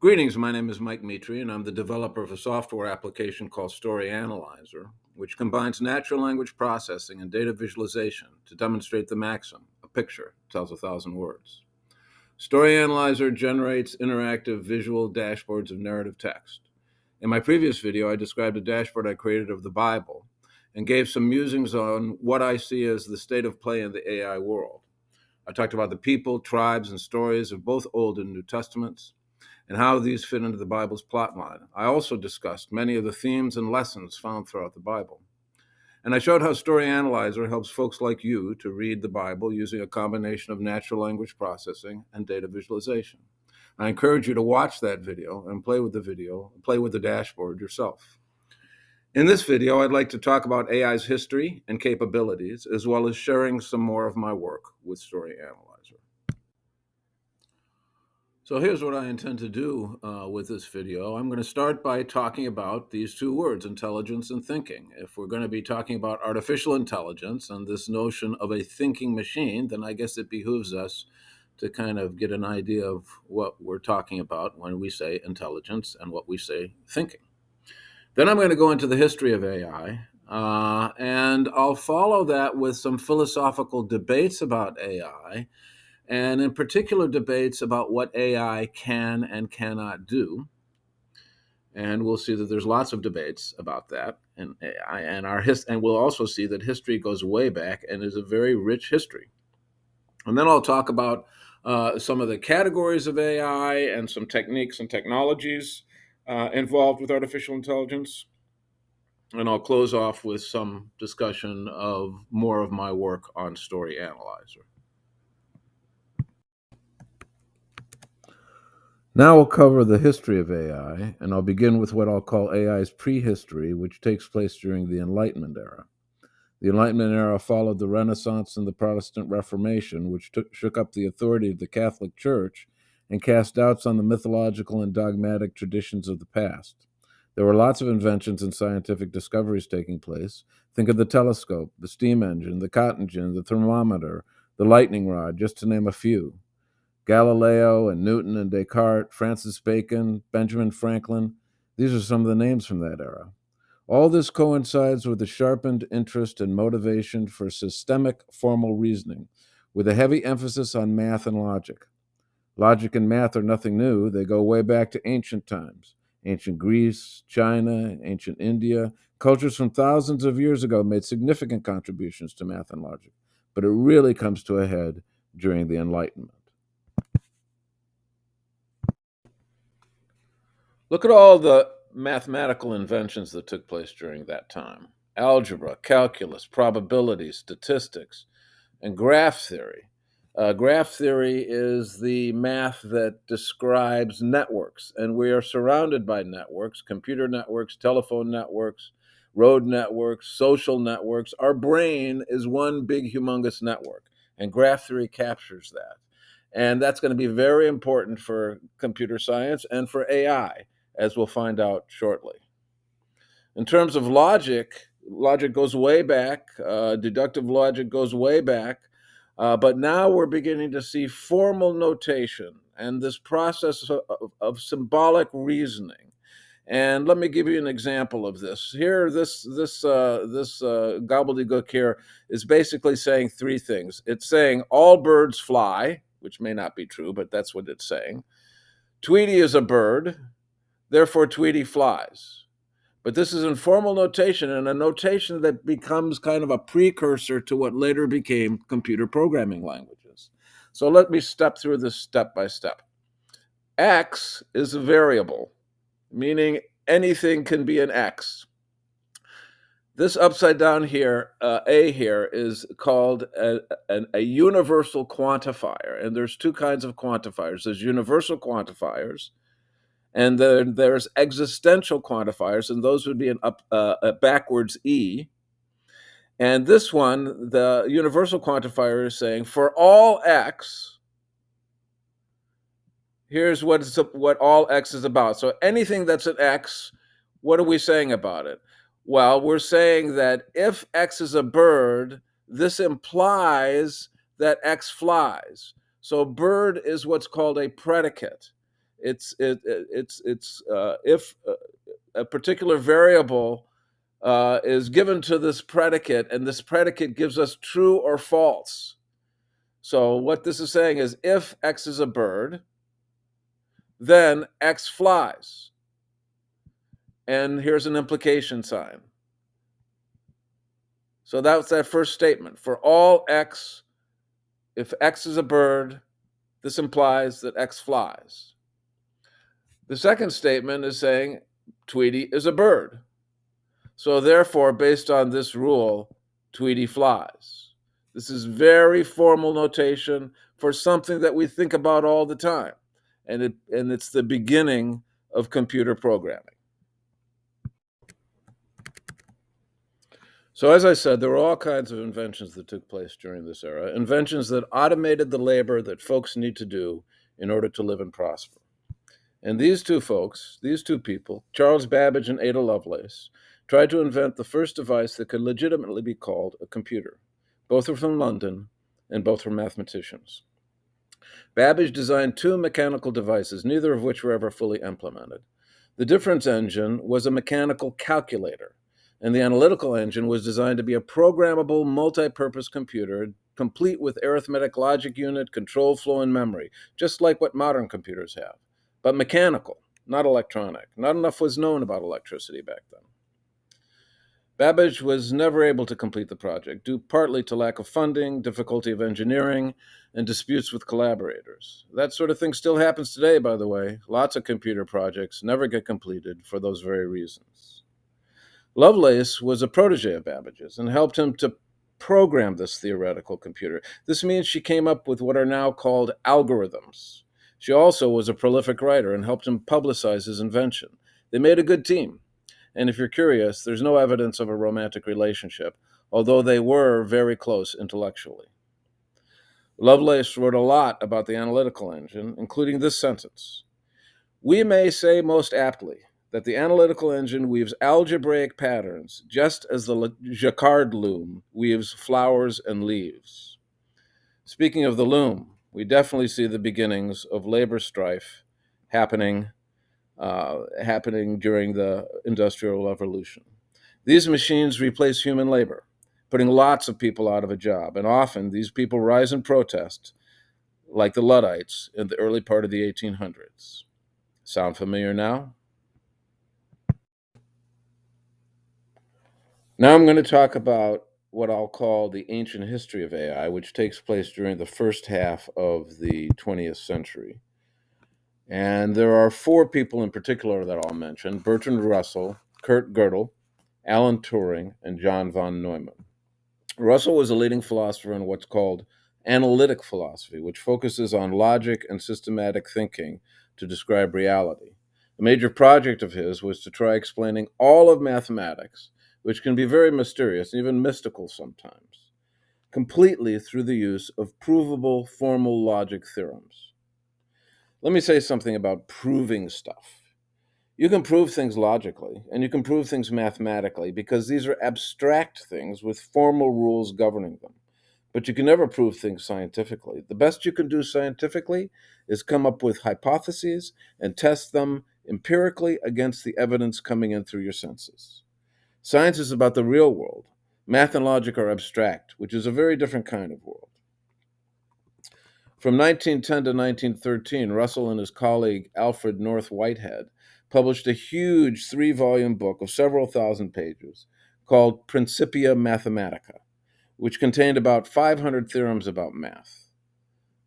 Greetings, my name is Mike Mitri, and I'm the developer of a software application called Story Analyzer, which combines natural language processing and data visualization to demonstrate the maxim, a picture tells 1,000 words. Story Analyzer generates interactive visual dashboards of narrative text. In my previous video, I described a dashboard I created of the Bible and gave some musings on what I see as the state of play in the AI world. I talked about the people, tribes, and stories of both Old and New Testaments, and how these fit into the Bible's plotline. I also discussed many of the themes and lessons found throughout the Bible. And I showed how Story Analyzer helps folks like you to read the Bible using a combination of natural language processing and data visualization. I encourage you to watch that video and play with the dashboard yourself. In this video, I'd like to talk about AI's history and capabilities, as well as sharing some more of my work with Story Analyzer. So here's what I intend to do with this video. I'm going to start by talking about these two words, intelligence and thinking. If we're going to be talking about artificial intelligence and this notion of a thinking machine, then I guess it behooves us to kind of get an idea of what we're talking about when we say intelligence and what we say thinking. Then I'm going to go into the history of AI, and I'll follow that with some philosophical debates about AI, and in particular debates about what AI can and cannot do. And we'll see that there's lots of debates about that in AI, and we'll also see that history goes way back and is a very rich history. And then I'll talk about some of the categories of AI and some techniques and technologies involved with artificial intelligence. And I'll close off with some discussion of more of my work on Story Analyzer. Now we'll cover the history of AI, and I'll begin with what I'll call AI's prehistory, which takes place during the Enlightenment era. The Enlightenment era followed the Renaissance and the Protestant Reformation, which shook up the authority of the Catholic Church and cast doubts on the mythological and dogmatic traditions of the past. There were lots of inventions and scientific discoveries taking place. Think of the telescope, the steam engine, the cotton gin, the thermometer, the lightning rod, just to name a few. Galileo and Newton and Descartes, Francis Bacon, Benjamin Franklin, these are some of the names from that era. All this coincides with a sharpened interest and motivation for systemic formal reasoning, with a heavy emphasis on math and logic. Logic and math are nothing new. They go way back to ancient times. Ancient Greece, China, ancient India, cultures from thousands of years ago made significant contributions to math and logic, but it really comes to a head during the Enlightenment. Look at all the mathematical inventions that took place during that time. Algebra, calculus, probability, statistics, and graph theory. Graph theory is the math that describes networks, and we are surrounded by networks, computer networks, telephone networks, road networks, social networks. Our brain is one big, humongous network, and graph theory captures that. And that's going to be very important for computer science and for AI, as we'll find out shortly. In terms of logic, logic goes way back. Deductive logic goes way back. But now we're beginning to see formal notation and this process of symbolic reasoning. And let me give you an example of this. Here, this gobbledygook here is basically saying three things. It's saying all birds fly, which may not be true, but that's what it's saying. Tweety is a bird, therefore Tweety flies. But this is informal notation, and a notation that becomes kind of a precursor to what later became computer programming languages. So let me step through this step by step. X is a variable, meaning anything can be an X. This upside down here, A here, is called a universal quantifier. And there's two kinds of quantifiers. There's universal quantifiers, and then there's existential quantifiers, and those would be a backwards E. And this one, the universal quantifier is saying, for all X, here's what all X is about. So anything that's an X, what are we saying about it? Well, we're saying that if X is a bird, this implies that X flies. So bird is what's called a predicate. If a particular variable is given to this predicate, and this predicate gives us true or false. So what this is saying is, if X is a bird, then X flies. And here's an implication sign. So that's that first statement. For all X, if X is a bird, this implies that X flies. The second statement is saying Tweety is a bird. So therefore, based on this rule, Tweety flies. This is very formal notation for something that we think about all the time. And it's the beginning of computer programming. So as I said, there were all kinds of inventions that took place during this era, inventions that automated the labor that folks need to do in order to live and prosper. And these two people, Charles Babbage and Ada Lovelace, tried to invent the first device that could legitimately be called a computer. Both are from London, and both were mathematicians. Babbage designed two mechanical devices, neither of which were ever fully implemented. The difference engine was a mechanical calculator, and the analytical engine was designed to be a programmable, multi-purpose computer, complete with arithmetic logic unit, control flow, and memory, just like what modern computers have, but mechanical, not electronic. Not enough was known about electricity back then. Babbage was never able to complete the project, due partly to lack of funding, difficulty of engineering, and disputes with collaborators. That sort of thing still happens today, by the way. Lots of computer projects never get completed for those very reasons. Lovelace was a protege of Babbage's and helped him to program this theoretical computer. This means she came up with what are now called algorithms. She also was a prolific writer and helped him publicize his invention. They made a good team. And if you're curious, there's no evidence of a romantic relationship, although they were very close intellectually. Lovelace wrote a lot about the analytical engine, including this sentence: "We may say most aptly that the analytical engine weaves algebraic patterns, just as the jacquard loom weaves flowers and leaves." Speaking of the loom, we definitely see the beginnings of labor strife happening during the Industrial Revolution. These machines replace human labor, putting lots of people out of a job, and often these people rise in protest, like the Luddites in the early part of the 1800s. Sound familiar now? Now I'm going to talk about what I'll call the ancient history of AI, which takes place during the first half of the 20th century. And there are four people in particular that I'll mention: Bertrand Russell, Kurt Gödel, Alan Turing, and John von Neumann. Russell was a leading philosopher in what's called analytic philosophy, which focuses on logic and systematic thinking to describe reality. A major project of his was to try explaining all of mathematics, which can be very mysterious and even mystical sometimes, completely through the use of provable formal logic theorems. Let me say something about proving stuff. You can prove things logically, and you can prove things mathematically, because these are abstract things with formal rules governing them. But you can never prove things scientifically. The best you can do scientifically is come up with hypotheses and test them empirically against the evidence coming in through your senses. Science is about the real world. Math and logic are abstract, which is a very different kind of world. From 1910 to 1913, Russell and his colleague Alfred North Whitehead published a huge 3-volume book of several thousand pages called Principia Mathematica, which contained about 500 theorems about math.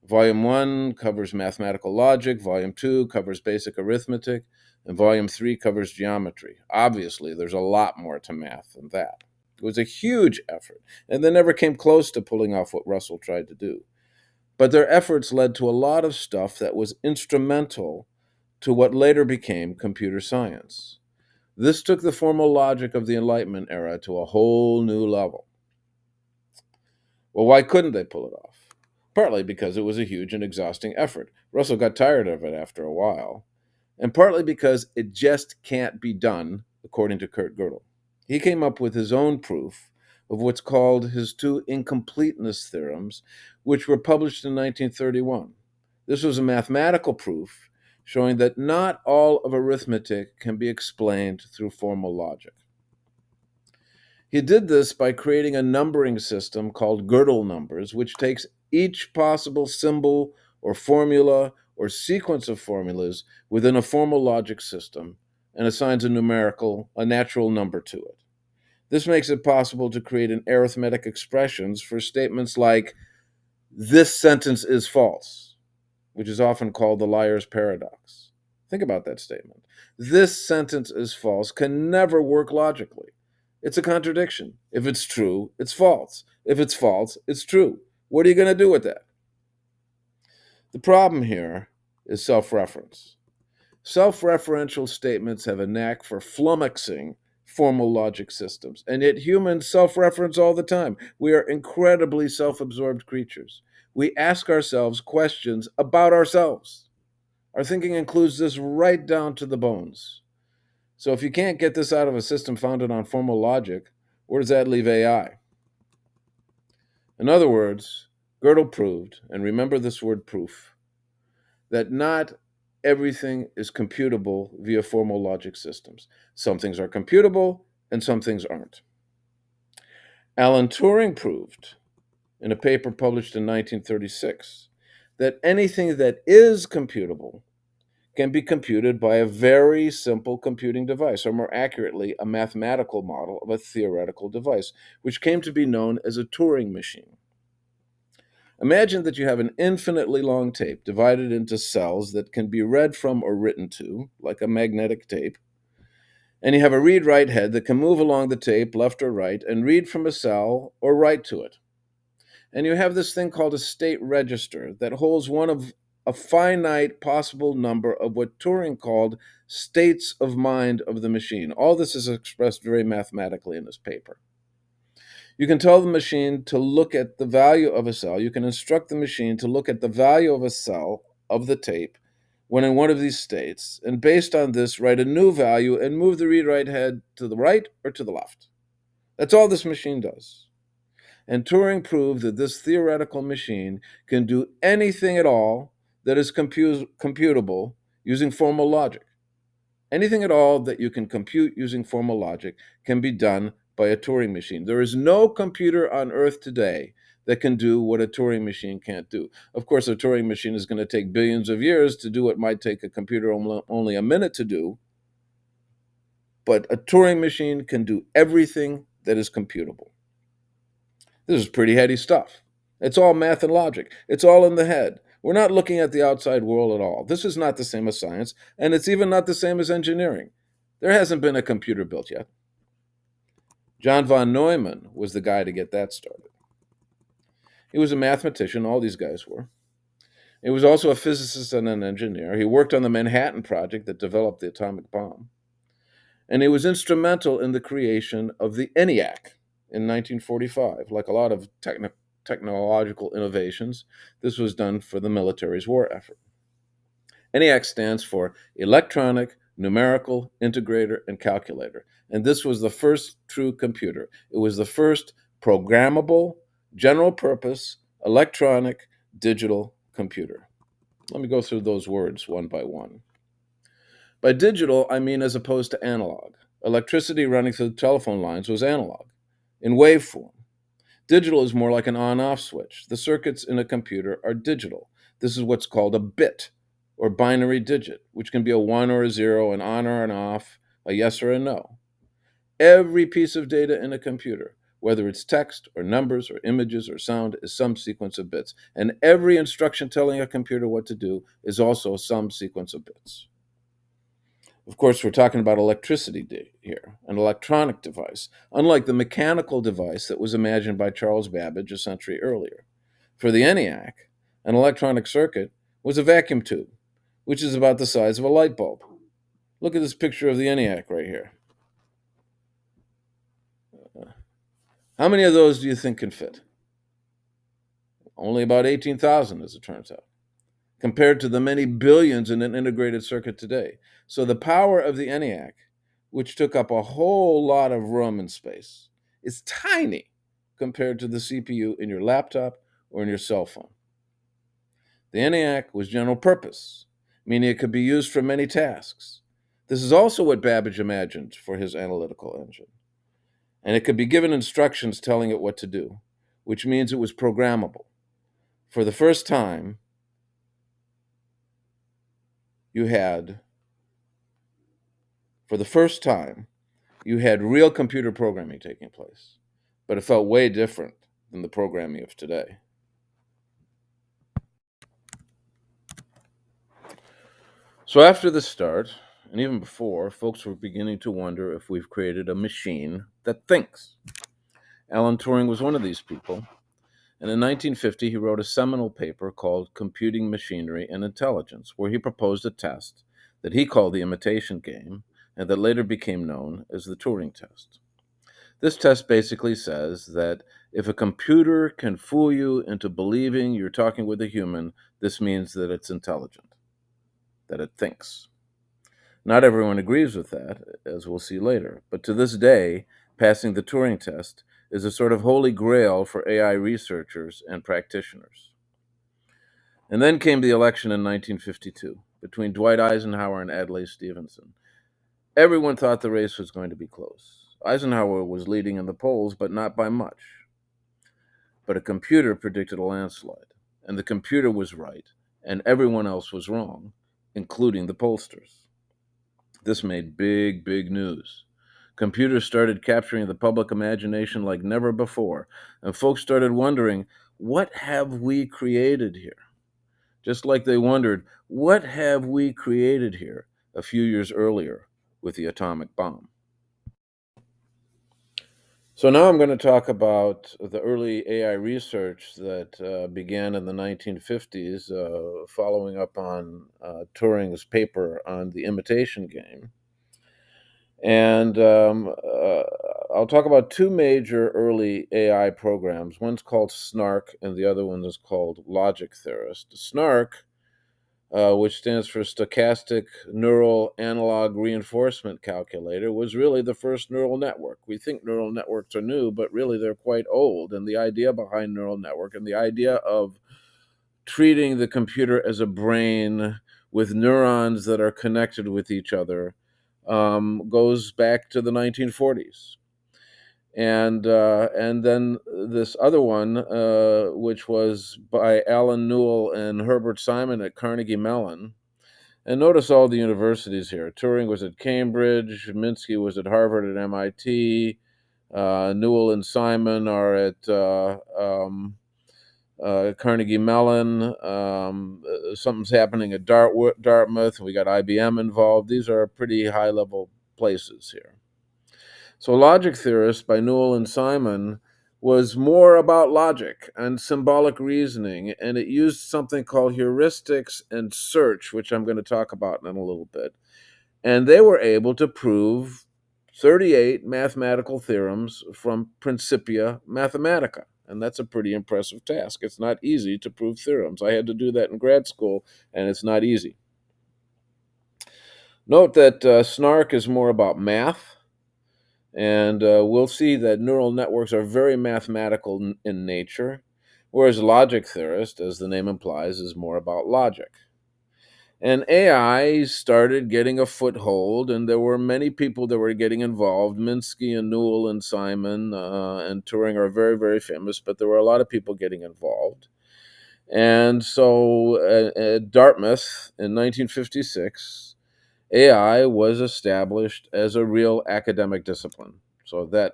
Volume 1 covers mathematical logic, Volume 2 covers basic arithmetic, and Volume 3 covers geometry. Obviously, there's a lot more to math than that. It was a huge effort, and they never came close to pulling off what Russell tried to do. But their efforts led to a lot of stuff that was instrumental to what later became computer science. This took the formal logic of the Enlightenment era to a whole new level. Well, why couldn't they pull it off? Partly because it was a huge and exhausting effort. Russell got tired of it after a while. And partly because it just can't be done, according to Kurt Gödel. He came up with his own proof of what's called his two incompleteness theorems, which were published in 1931. This was a mathematical proof showing that not all of arithmetic can be explained through formal logic. He did this by creating a numbering system called Gödel numbers, which takes each possible symbol or formula or sequence of formulas within a formal logic system and assigns a natural number to it. This makes it possible to create an arithmetic expressions for statements like, "This sentence is false," which is often called the liar's paradox. Think about that statement. "This sentence is false" can never work logically. It's a contradiction. If it's true, it's false. If it's false, it's true. What are you going to do with that? The problem here is self-reference. Self-referential statements have a knack for flummoxing formal logic systems, and yet humans self-reference all the time. We are incredibly self-absorbed creatures. We ask ourselves questions about ourselves. Our thinking includes this right down to the bones. So if you can't get this out of a system founded on formal logic, where does that leave AI? In other words, Gödel proved, and remember this word proof, that not everything is computable via formal logic systems. Some things are computable and some things aren't. Alan Turing proved in a paper published in 1936 that anything that is computable can be computed by a very simple computing device, or more accurately, a mathematical model of a theoretical device, which came to be known as a Turing machine. Imagine that you have an infinitely long tape divided into cells that can be read from or written to, like a magnetic tape, and you have a read-write head that can move along the tape left or right and read from a cell or write to it. And you have this thing called a state register that holds one of a finite possible number of what Turing called states of mind of the machine. All this is expressed very mathematically in this paper. You can tell the machine to look at the value of a cell. You can instruct the machine to look at the value of a cell of the tape when in one of these states, and based on this, write a new value and move the read-write head to the right or to the left. That's all this machine does. And Turing proved that this theoretical machine can do anything at all that is computable using formal logic. Anything at all that you can compute using formal logic can be done by a Turing machine. There is no computer on Earth today that can do what a Turing machine can't do. Of course, a Turing machine is going to take billions of years to do what might take a computer only a minute to do. But a Turing machine can do everything that is computable. This is pretty heady stuff. It's all math and logic. It's all in the head. We're not looking at the outside world at all. This is not the same as science, and it's even not the same as engineering. There hasn't been a computer built yet. John von Neumann was the guy to get that started. He was a mathematician, all these guys were. He was also a physicist and an engineer. He worked on the Manhattan Project that developed the atomic bomb. And he was instrumental in the creation of the ENIAC in 1945. Like a lot of technological innovations, this was done for the military's war effort. ENIAC stands for Electronic, Numerical, Integrator, and Calculator. And this was the first true computer. It was the first programmable, general-purpose, electronic, digital computer. Let me go through those words one by one. By digital, I mean as opposed to analog. Electricity running through telephone lines was analog, in waveform. Digital is more like an on-off switch. The circuits in a computer are digital. This is what's called a bit, or binary digit, which can be a 1 or a 0, an on or an off, a yes or a no. Every piece of data in a computer, whether it's text or numbers or images or sound, is some sequence of bits. And every instruction telling a computer what to do is also some sequence of bits. Of course, we're talking about electricity here, an electronic device, unlike the mechanical device that was imagined by Charles Babbage a century earlier. For the ENIAC, an electronic circuit was a vacuum tube, which is about the size of a light bulb. Look at this picture of the ENIAC right here. How many of those do you think can fit? Only about 18,000, as it turns out, compared to the many billions in an integrated circuit today. So the power of the ENIAC, which took up a whole lot of room and space, is tiny compared to the CPU in your laptop or in your cell phone. The ENIAC was general purpose, meaning it could be used for many tasks. This is also what Babbage imagined for his analytical engine. And it could be given instructions telling it what to do, which means it was programmable. For the first time, you had for the first time, you had real computer programming taking place, but it felt way different than the programming of today. So after the start, and even before, folks were beginning to wonder if we've created a machine that thinks. Alan Turing was one of these people, and in 1950 he wrote a seminal paper called Computing Machinery and Intelligence, where he proposed a test that he called the imitation game, and that later became known as the Turing test. This test basically says that if a computer can fool you into believing you're talking with a human, this means that it's intelligent, that it thinks. Not everyone agrees with that, as we'll see later, but to this day, passing the Turing test is a sort of holy grail for AI researchers and practitioners. And then came the election in 1952 between Dwight Eisenhower and Adlai Stevenson. Everyone thought the race was going to be close. Eisenhower was leading in the polls, but not by much. But a computer predicted a landslide, and the computer was right, and everyone else was wrong, including the pollsters. This made big, big news. Computers started capturing the public imagination like never before, and folks started wondering, what have we created here? Just like they wondered, what have we created here a few years earlier with the atomic bomb? So now I'm going to talk about the early AI research that began in the 1950s, following up on Turing's paper on the imitation game. And I'll talk about two major early AI programs. One's called SNARK, and the other one is called Logic Theorist. SNARK, which stands for Stochastic Neural Analog Reinforcement Calculator, was really the first neural network. We think neural networks are new, but really they're quite old. And the idea behind neural network and the idea of treating the computer as a brain with neurons that are connected with each other goes back to the 1940s. And then this other one, which was by Alan Newell and Herbert Simon at Carnegie Mellon. And notice all the universities here. Turing was at Cambridge, Minsky was at Harvard and MIT, Newell and Simon are at Carnegie Mellon. Something's happening at Dartmouth. We got IBM involved. These are pretty high-level places here. So Logic Theorist by Newell and Simon was more about logic and symbolic reasoning, and it used something called heuristics and search, which I'm going to talk about in a little bit. And they were able to prove 38 mathematical theorems from Principia Mathematica. And that's a pretty impressive task. It's not easy to prove theorems. I had to do that in grad school, and it's not easy. Note that SNARK is more about math, and we'll see that neural networks are very mathematical in nature, whereas Logic Theorist, as the name implies, is more about logic. And AI started getting a foothold, and there were many people that were getting involved. Minsky and Newell and Simon and Turing are very, very famous, but there were a lot of people getting involved. And so at Dartmouth in 1956, AI was established as a real academic discipline, so that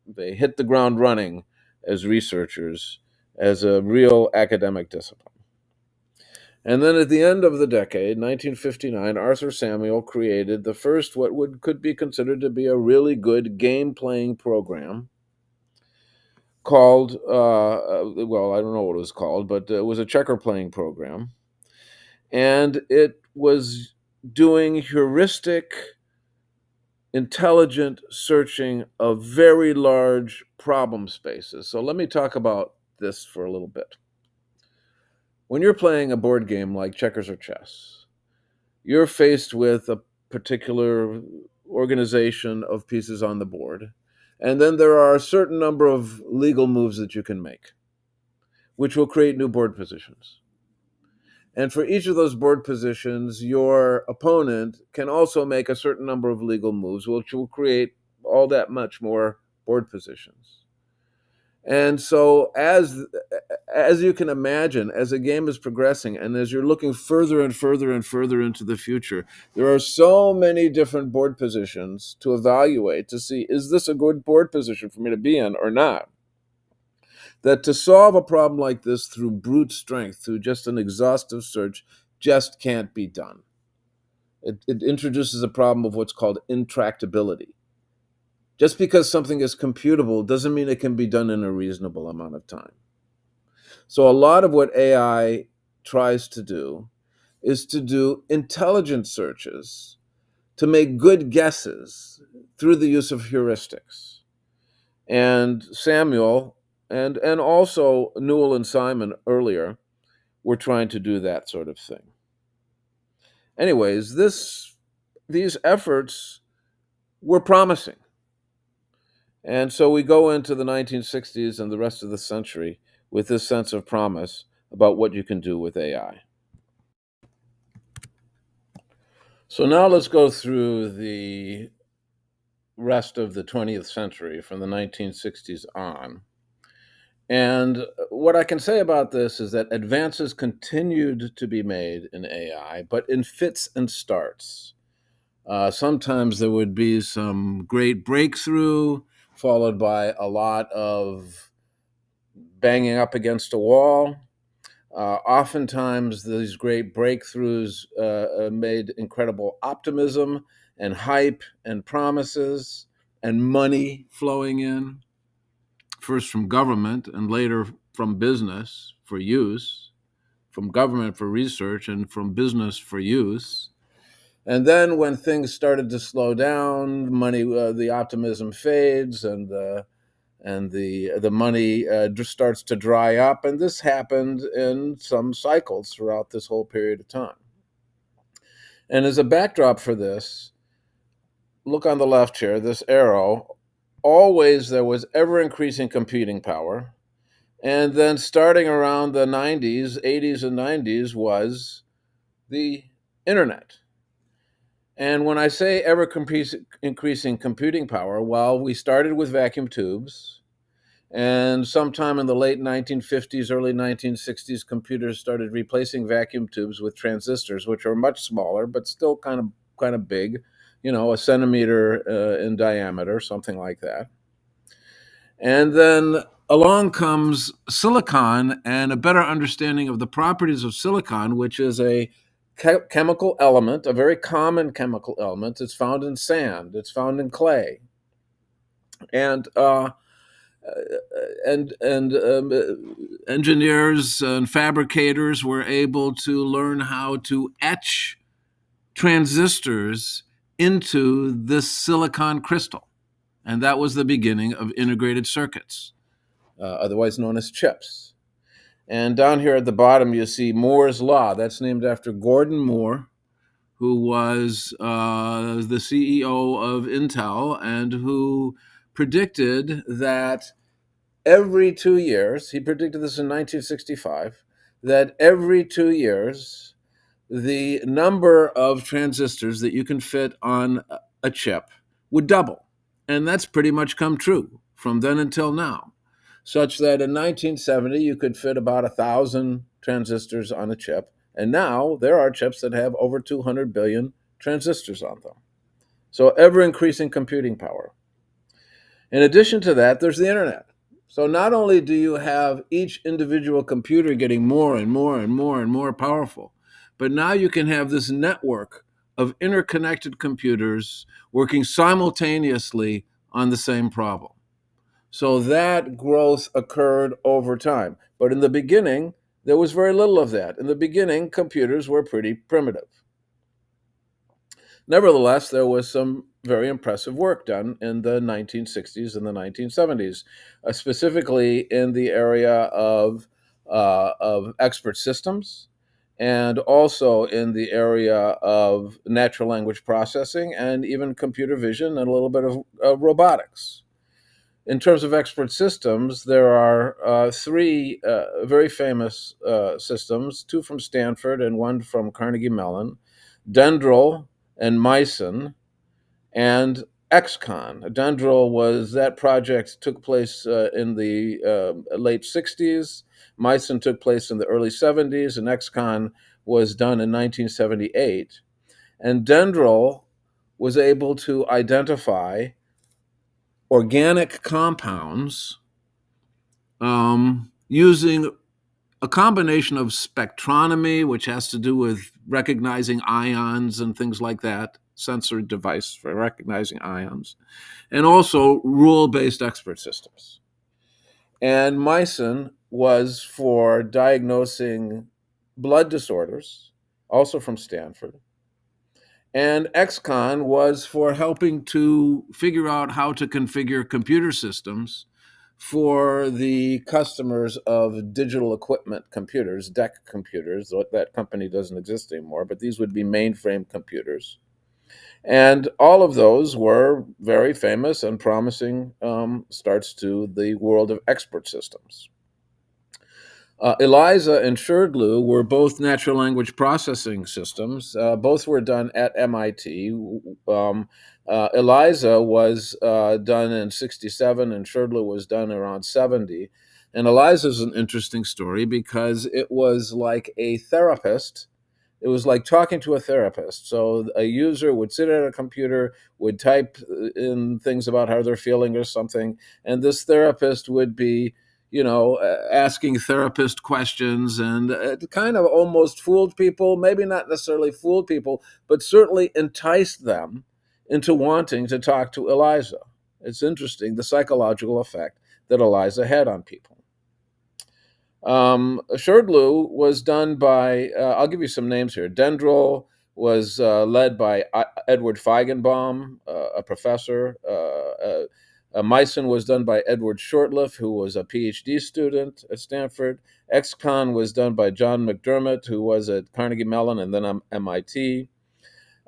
they hit the ground running as researchers as a real academic discipline. And then at the end of the decade, 1959, Arthur Samuel created the first could be considered to be a really good game-playing program called, well, I don't know what it was called, but it was a checker-playing program. And it was doing heuristic, intelligent searching of very large problem spaces. So let me talk about this for a little bit. When you're playing a board game like checkers or chess, you're faced with a particular organization of pieces on the board, and then there are a certain number of legal moves that you can make, which will create new board positions. And for each of those board positions, your opponent can also make a certain number of legal moves, which will create all that much more board positions. And so as you can imagine, as a game is progressing and as you're looking further and further and further into the future, there are so many different board positions to evaluate to see, is this a good board position for me to be in or not? That to solve a problem like this through brute strength, through just an exhaustive search, just can't be done. It introduces a problem of what's called intractability. Just because something is computable doesn't mean it can be done in a reasonable amount of time. So a lot of what AI tries to do is to do intelligent searches, to make good guesses through the use of heuristics. And Samuel and also Newell and Simon earlier were trying to do that sort of thing. Anyways, these efforts were promising. And so we go into the 1960s and the rest of the century with this sense of promise about what you can do with AI. So now let's go through the rest of the 20th century from the 1960s on. And what I can say about this is that advances continued to be made in AI, but in fits and starts. Sometimes there would be some great breakthrough, followed by a lot of banging up against a wall. Oftentimes, these great breakthroughs made incredible optimism and hype and promises and money flowing in, first from government and later from business for use, from government for research and from business for use. And then when things started to slow down, the optimism fades, and the money just starts to dry up. And this happened in some cycles throughout this whole period of time. And as a backdrop for this, look on the left here, this arrow. Always there was ever increasing computing power. And then starting around the 90s, 80s, and 90s was the internet. And when I say ever increasing computing power, well, we started with vacuum tubes. And sometime in the late 1950s, early 1960s, computers started replacing vacuum tubes with transistors, which are much smaller, but still kind of big, a centimeter in diameter, something like that. And then along comes silicon and a better understanding of the properties of silicon, which is a chemical element, a very common chemical element. It's found in sand. It's found in clay. And engineers and fabricators were able to learn how to etch transistors into this silicon crystal. And that was the beginning of integrated circuits, otherwise known as chips. And down here at the bottom, you see Moore's Law. That's named after Gordon Moore, who was the CEO of Intel and who predicted that every 2 years, he predicted this in 1965, that every 2 years, the number of transistors that you can fit on a chip would double. And that's pretty much come true from then until now, such that in 1970, you could fit about 1,000 transistors on a chip. And now there are chips that have over 200 billion transistors on them. So ever increasing computing power. In addition to that, there's the internet. So not only do you have each individual computer getting more and more and more and more powerful, but now you can have this network of interconnected computers working simultaneously on the same problem. So that growth occurred over time. But in the beginning, there was very little of that. In the beginning, computers were pretty primitive. Nevertheless, there was some very impressive work done in the 1960s and the 1970s, specifically in the area of expert systems and also in the area of natural language processing and even computer vision and a little bit of robotics. in terms of expert systems, there are three very famous systems, two from Stanford and one from Carnegie Mellon, Dendril and Myson, and XCon. Dendril was that project took place in the late 60s. Myson took place in the early 70s, and XCon was done in 1978. And Dendril was able to identify organic compounds using a combination of spectronomy, which has to do with recognizing ions and things like that, sensor device for recognizing ions, and also rule-based expert systems. And Myson was for diagnosing blood disorders, also from Stanford. And XCon was for helping to figure out how to configure computer systems for the customers of digital equipment computers, DEC computers. That company doesn't exist anymore, but these would be mainframe computers. And all of those were very famous and promising starts to the world of expert systems. ELIZA and Sherdlu were both natural language processing systems. Both were done at MIT. ELIZA was done in 67 and Sherdlu was done around 70. And ELIZA is an interesting story because it was like a therapist. It was like talking to a therapist. So a user would sit at a computer, would type in things about how they're feeling or something, and this therapist would be asking therapist questions, and it kind of almost fooled people, maybe not necessarily fooled people, but certainly enticed them into wanting to talk to ELIZA. It's interesting, the psychological effect that ELIZA had on people. Sherdlu was done by, I'll give you some names here. Dendril was led by Edward Feigenbaum, a professor. Myson was done by Edward Shortliff, who was a PhD student at Stanford. XCon was done by John McDermott, who was at Carnegie Mellon and then MIT.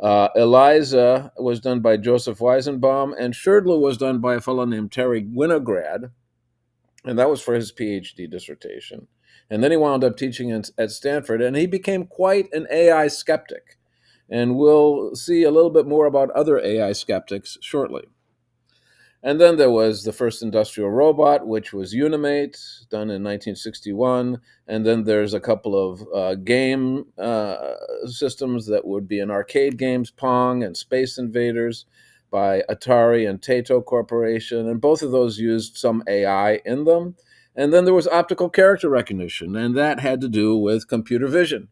ELIZA was done by Joseph Weizenbaum, and Sherdlu was done by a fellow named Terry Winograd, and that was for his PhD dissertation. And then he wound up teaching at Stanford, and he became quite an AI skeptic. And we'll see a little bit more about other AI skeptics shortly. And then there was the first industrial robot, which was Unimate, done in 1961. And then there's a couple of game systems that would be in arcade games, Pong and Space Invaders, by Atari and Taito Corporation. And both of those used some AI in them. And then there was optical character recognition, and that had to do with computer vision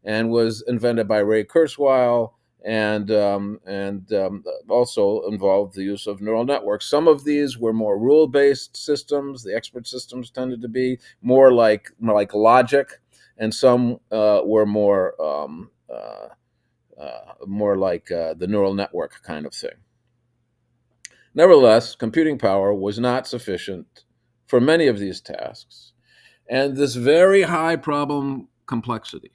and was invented by Ray Kurzweil, and also involved the use of neural networks. Some of these were more rule-based systems. The expert systems tended to be more like logic, and some were more like the neural network kind of thing. Nevertheless, computing power was not sufficient for many of these tasks, and this very high problem complexity,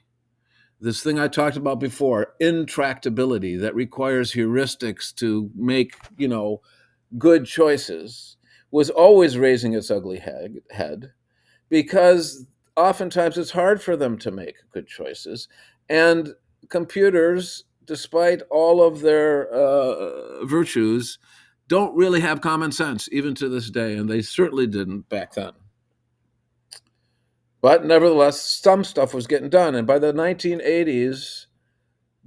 this thing I talked about before, intractability that requires heuristics to make, good choices, was always raising its ugly head because oftentimes it's hard for them to make good choices. And computers, despite all of their virtues, don't really have common sense, even to this day, and they certainly didn't back then. But nevertheless, some stuff was getting done. And by the 1980s,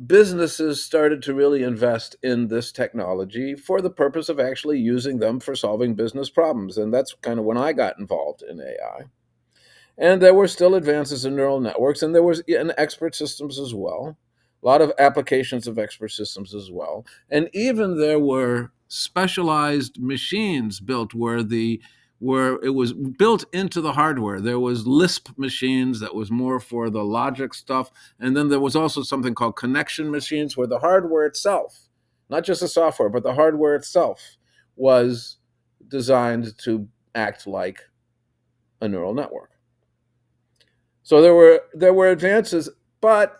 businesses started to really invest in this technology for the purpose of actually using them for solving business problems. And that's kind of when I got involved in AI. And there were still advances in neural networks, and there was in expert systems as well. A lot of applications of expert systems as well. And even there were specialized machines built where it was built into the hardware. There was Lisp machines that was more for the logic stuff. And then there was also something called connection machines where the hardware itself, not just the software, but the hardware itself was designed to act like a neural network. So there were advances, but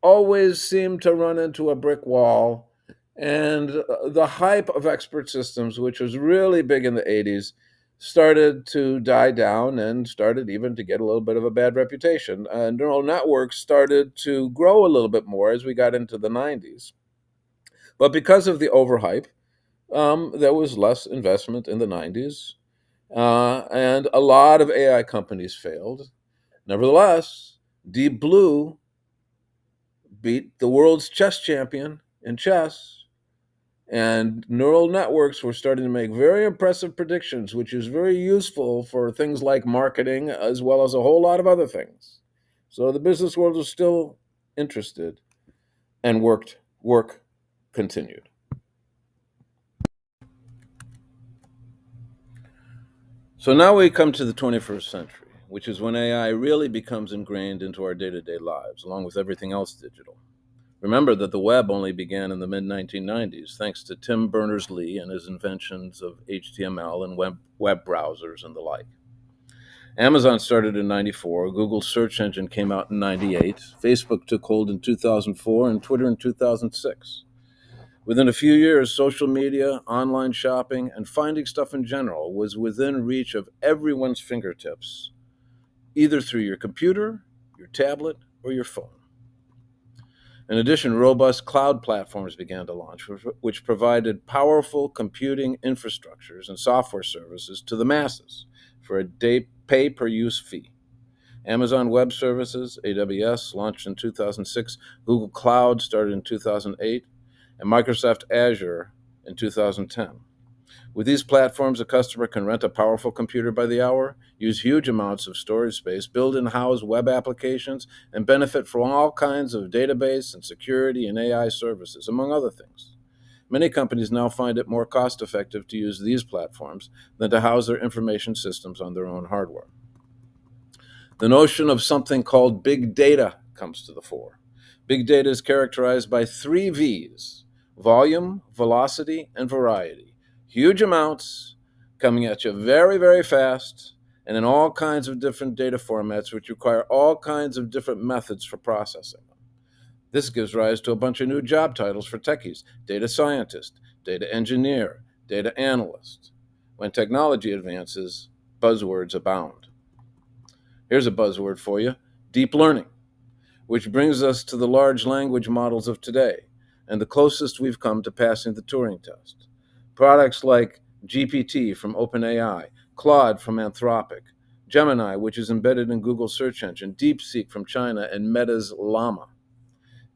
always seemed to run into a brick wall. And the hype of expert systems, which was really big in the 80s, started to die down and started even to get a little bit of a bad reputation. Neural networks started to grow a little bit more as we got into the 90s. But because of the overhype, there was less investment in the 90s, and a lot of AI companies failed. Nevertheless, Deep Blue beat the world's chess champion in chess, and neural networks were starting to make very impressive predictions, which is very useful for things like marketing as well as a whole lot of other things. So the business world was still interested, and work continued. So now we come to the 21st century, which is when AI really becomes ingrained into our day-to-day lives, along with everything else digital. Remember that the web only began in the mid 1990s, thanks to Tim Berners Lee and his inventions of HTML and web browsers and the like. Amazon started in 94, Google's search engine came out in 98, Facebook took hold in 2004, and Twitter in 2006. Within a few years, social media, online shopping, and finding stuff in general was within reach of everyone's fingertips, either through your computer, your tablet, or your phone. In addition, robust cloud platforms began to launch, which provided powerful computing infrastructures and software services to the masses for a day pay per use fee. Amazon Web Services, AWS, launched in 2006, Google Cloud started in 2008, and Microsoft Azure in 2010. With these platforms, a customer can rent a powerful computer by the hour, use huge amounts of storage space, build in-house web applications, and benefit from all kinds of database and security and AI services, among other things. Many companies now find it more cost-effective to use these platforms than to house their information systems on their own hardware. The notion of something called big data comes to the fore. Big data is characterized by three V's: volume, velocity, and variety. Huge amounts coming at you very, very fast, and in all kinds of different data formats, which require all kinds of different methods for processing them. This gives rise to a bunch of new job titles for techies: data scientist, data engineer, data analyst. When technology advances, buzzwords abound. Here's a buzzword for you: deep learning, which brings us to the large language models of today and the closest we've come to passing the Turing test. Products like GPT from OpenAI, Claude from Anthropic, Gemini, which is embedded in Google's search engine, DeepSeek from China, and Meta's Llama.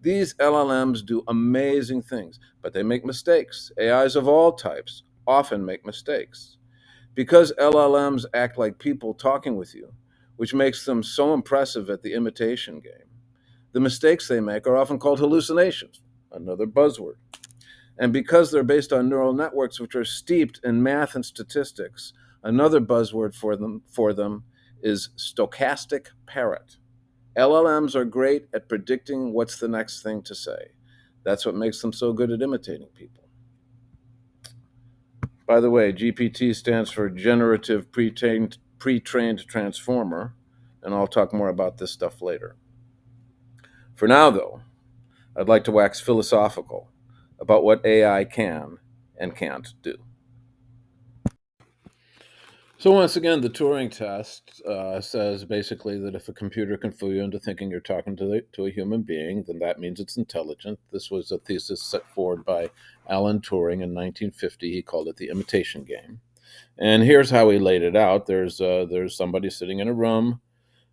These LLMs do amazing things, but they make mistakes. AIs of all types often make mistakes. Because LLMs act like people talking with you, which makes them so impressive at the imitation game, the mistakes they make are often called hallucinations, another buzzword. And because they're based on neural networks which are steeped in math and statistics, another buzzword for them is stochastic parrot. LLMs are great at predicting what's the next thing to say. That's what makes them so good at imitating people. By the way, GPT stands for Generative Pre-trained Transformer, and I'll talk more about this stuff later. For now, though, I'd like to wax philosophical about what AI can and can't do. So once again, the Turing test says basically that if a computer can fool you into thinking you're talking to a human being, then that means it's intelligent. This was a thesis set forward by Alan Turing in 1950. He called it the imitation game. And here's how he laid it out. There's somebody sitting in a room,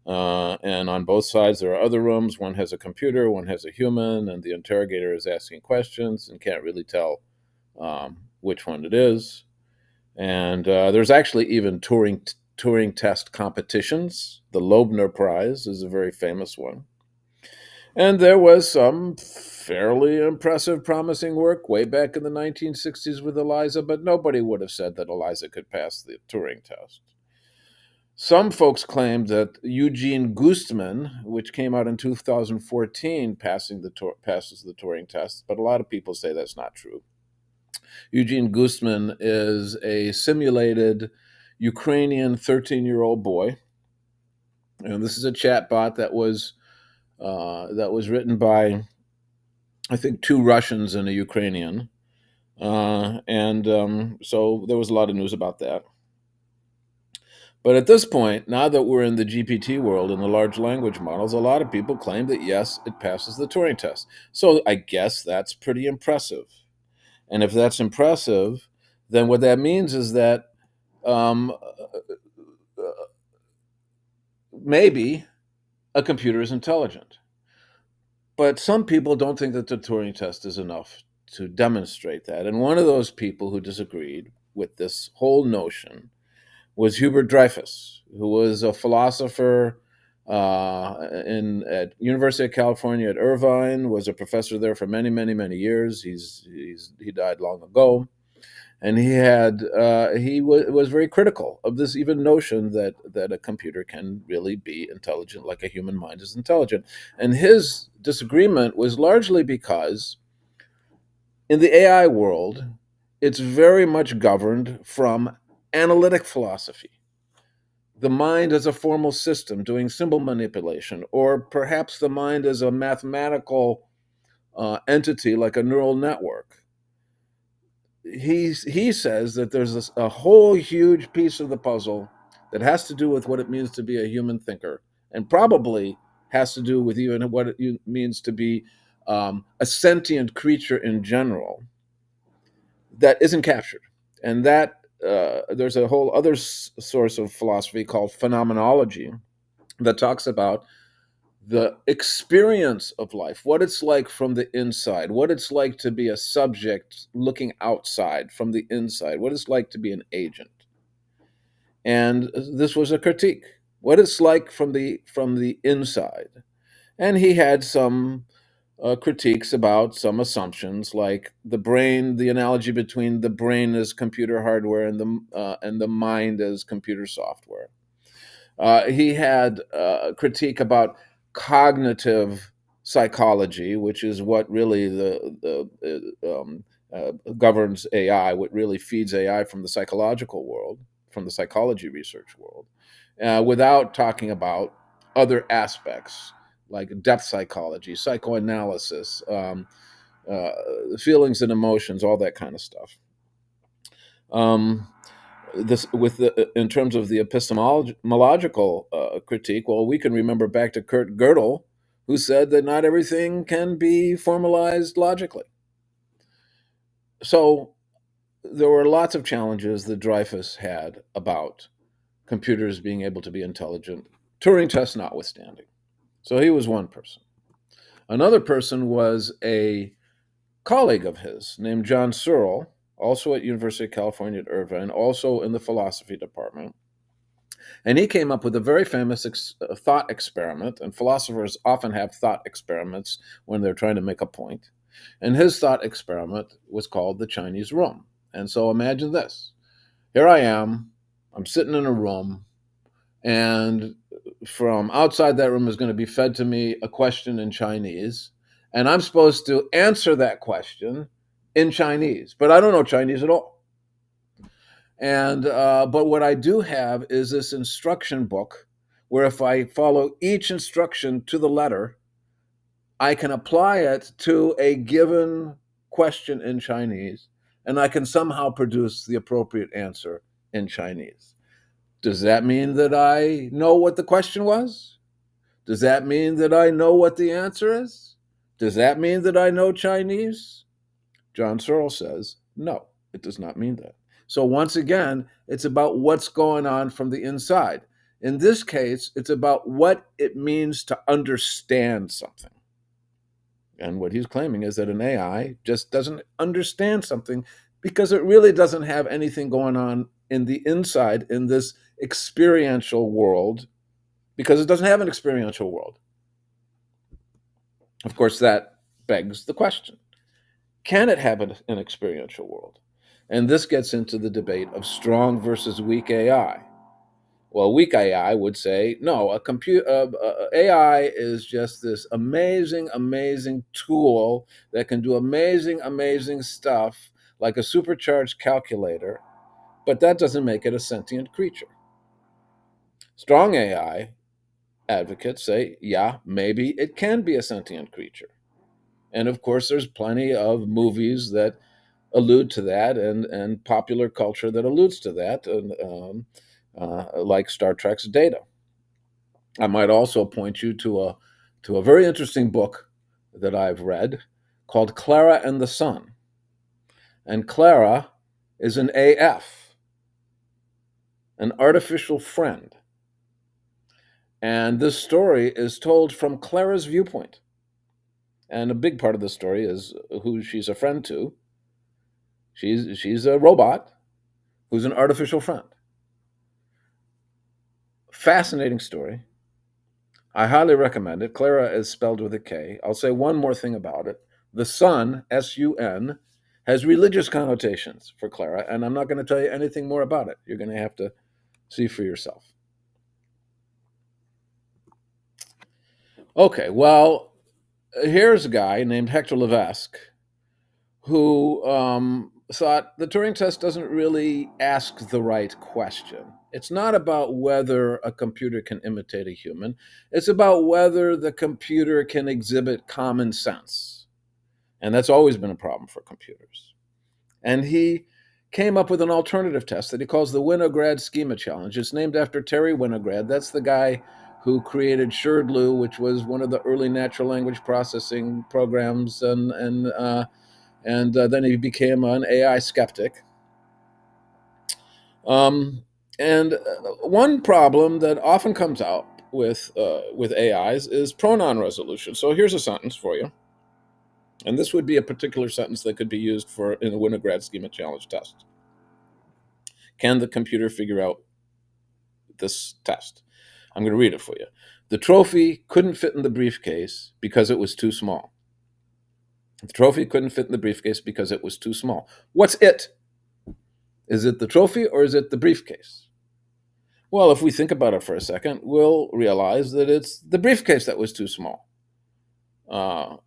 and on both sides there are other rooms. One has a computer, one has a human, and the interrogator is asking questions and can't really tell which one it is. And there's actually even Turing test competitions. The Loebner Prize is a very famous one. And there was some fairly impressive, promising work way back in the 1960s with Eliza, but nobody would have said that Eliza could pass the Turing test. Some folks claimed that Eugene Goostman, which came out in 2014, passes the Turing test, but a lot of people say that's not true. Eugene Goostman is a simulated Ukrainian 13-year-old boy, and this is a chatbot that was written by, I think, two Russians and a Ukrainian, and so there was a lot of news about that. But at this point, now that we're in the GPT world and the large language models, a lot of people claim that yes, it passes the Turing test. So I guess that's pretty impressive. And if that's impressive, then what that means is that um, maybe a computer is intelligent. But some people don't think that the Turing test is enough to demonstrate that. And one of those people who disagreed with this whole notion was Hubert Dreyfus, who was a philosopher at University of California at Irvine, was a professor there for many, many, many years. He died long ago, and was very critical of this even notion that a computer can really be intelligent like a human mind is intelligent. And his disagreement was largely because in the AI world, it's very much governed from analytic philosophy. The mind as a formal system doing symbol manipulation, or perhaps the mind as a mathematical entity like a neural network. He says that there's a whole huge piece of the puzzle that has to do with what it means to be a human thinker, and probably has to do with even what it means to be a sentient creature in general that isn't captured. And that there's a whole other source of philosophy called phenomenology that talks about the experience of life, what it's like from the inside, what it's like to be a subject looking outside from the inside, what it's like to be an agent. And this was a critique, what it's like from the inside. And he had some critiques about some assumptions, like the brain, the analogy between the brain as computer hardware and the mind as computer software. He had critique about cognitive psychology, which is what really governs AI, what really feeds AI from the psychological world, from the psychology research world, without talking about other aspects like depth psychology, psychoanalysis, uh, feelings and emotions, all that kind of stuff. Um, this with the in terms of the epistemological critique, well, we can remember back to Kurt Gödel, who said that not everything can be formalized logically. So there were lots of challenges that Dreyfus had about computers being able to be intelligent, Turing test notwithstanding. So he was one person. Another person was a colleague of his named John Searle, also at University of California at Irvine, also in the philosophy department. And he came up with a very famous thought experiment, and philosophers often have thought experiments when they're trying to make a point. And his thought experiment was called the Chinese room. And so imagine this. Here I am, I'm sitting in a room, and from outside that room is going to be fed to me a question in Chinese, and I'm supposed to answer that question in Chinese, but I don't know Chinese at all. And but what I do have is this instruction book where if I follow each instruction to the letter, I can apply it to a given question in Chinese, and I can somehow produce the appropriate answer in Chinese. Does that mean that I know what the question was? Does that mean that I know what the answer is? Does that mean that I know Chinese? John Searle says, no, it does not mean that. So once again, it's about what's going on from the inside. In this case, it's about what it means to understand something. And what he's claiming is that an AI just doesn't understand something because it really doesn't have anything going on in the inside in this experiential world, because it doesn't have an experiential world. Of course, that begs the question, can it have an experiential world? And this gets into the debate of strong versus weak AI. Well, weak AI would say, no, AI is just this amazing, amazing tool that can do amazing, amazing stuff like a supercharged calculator, but that doesn't make it a sentient creature. Strong AI advocates say, yeah, maybe it can be a sentient creature. And of course, there's plenty of movies that allude to that, and popular culture that alludes to that. And like Star Trek's Data. I might also point you to a very interesting book that I've read called Clara and the Sun. And Clara is an AF, an artificial friend. And this story is told from Clara's viewpoint. And a big part of the story is who she's a friend to. She's a robot who's an artificial friend. Fascinating story. I highly recommend it. Clara is spelled with a K. I'll say one more thing about it. The sun, S-U-N, has religious connotations for Clara, and I'm not going to tell you anything more about it. You're going to have to see for yourself. Okay, well, here's a guy named Hector Levesque who thought the Turing test doesn't really ask the right question. It's not about whether a computer can imitate a human. It's about whether the computer can exhibit common sense. And that's always been a problem for computers. And he came up with an alternative test that he calls the Winograd Schema Challenge. It's named after Terry Winograd. That's the guy who created Sherdlu, which was one of the early natural language processing programs, and then he became an AI skeptic. And one problem that often comes out with AIs is pronoun resolution. So here's a sentence for you, and this would be a particular sentence that could be used in a Winograd Schema Challenge test. Can the computer figure out this test? I'm going to read it for you. The trophy couldn't fit in the briefcase because it was too small. The trophy couldn't fit in the briefcase because it was too small. What's it? Is it the trophy or is it the briefcase? Well, if we think about it for a second, we'll realize that it's the briefcase that was too small. But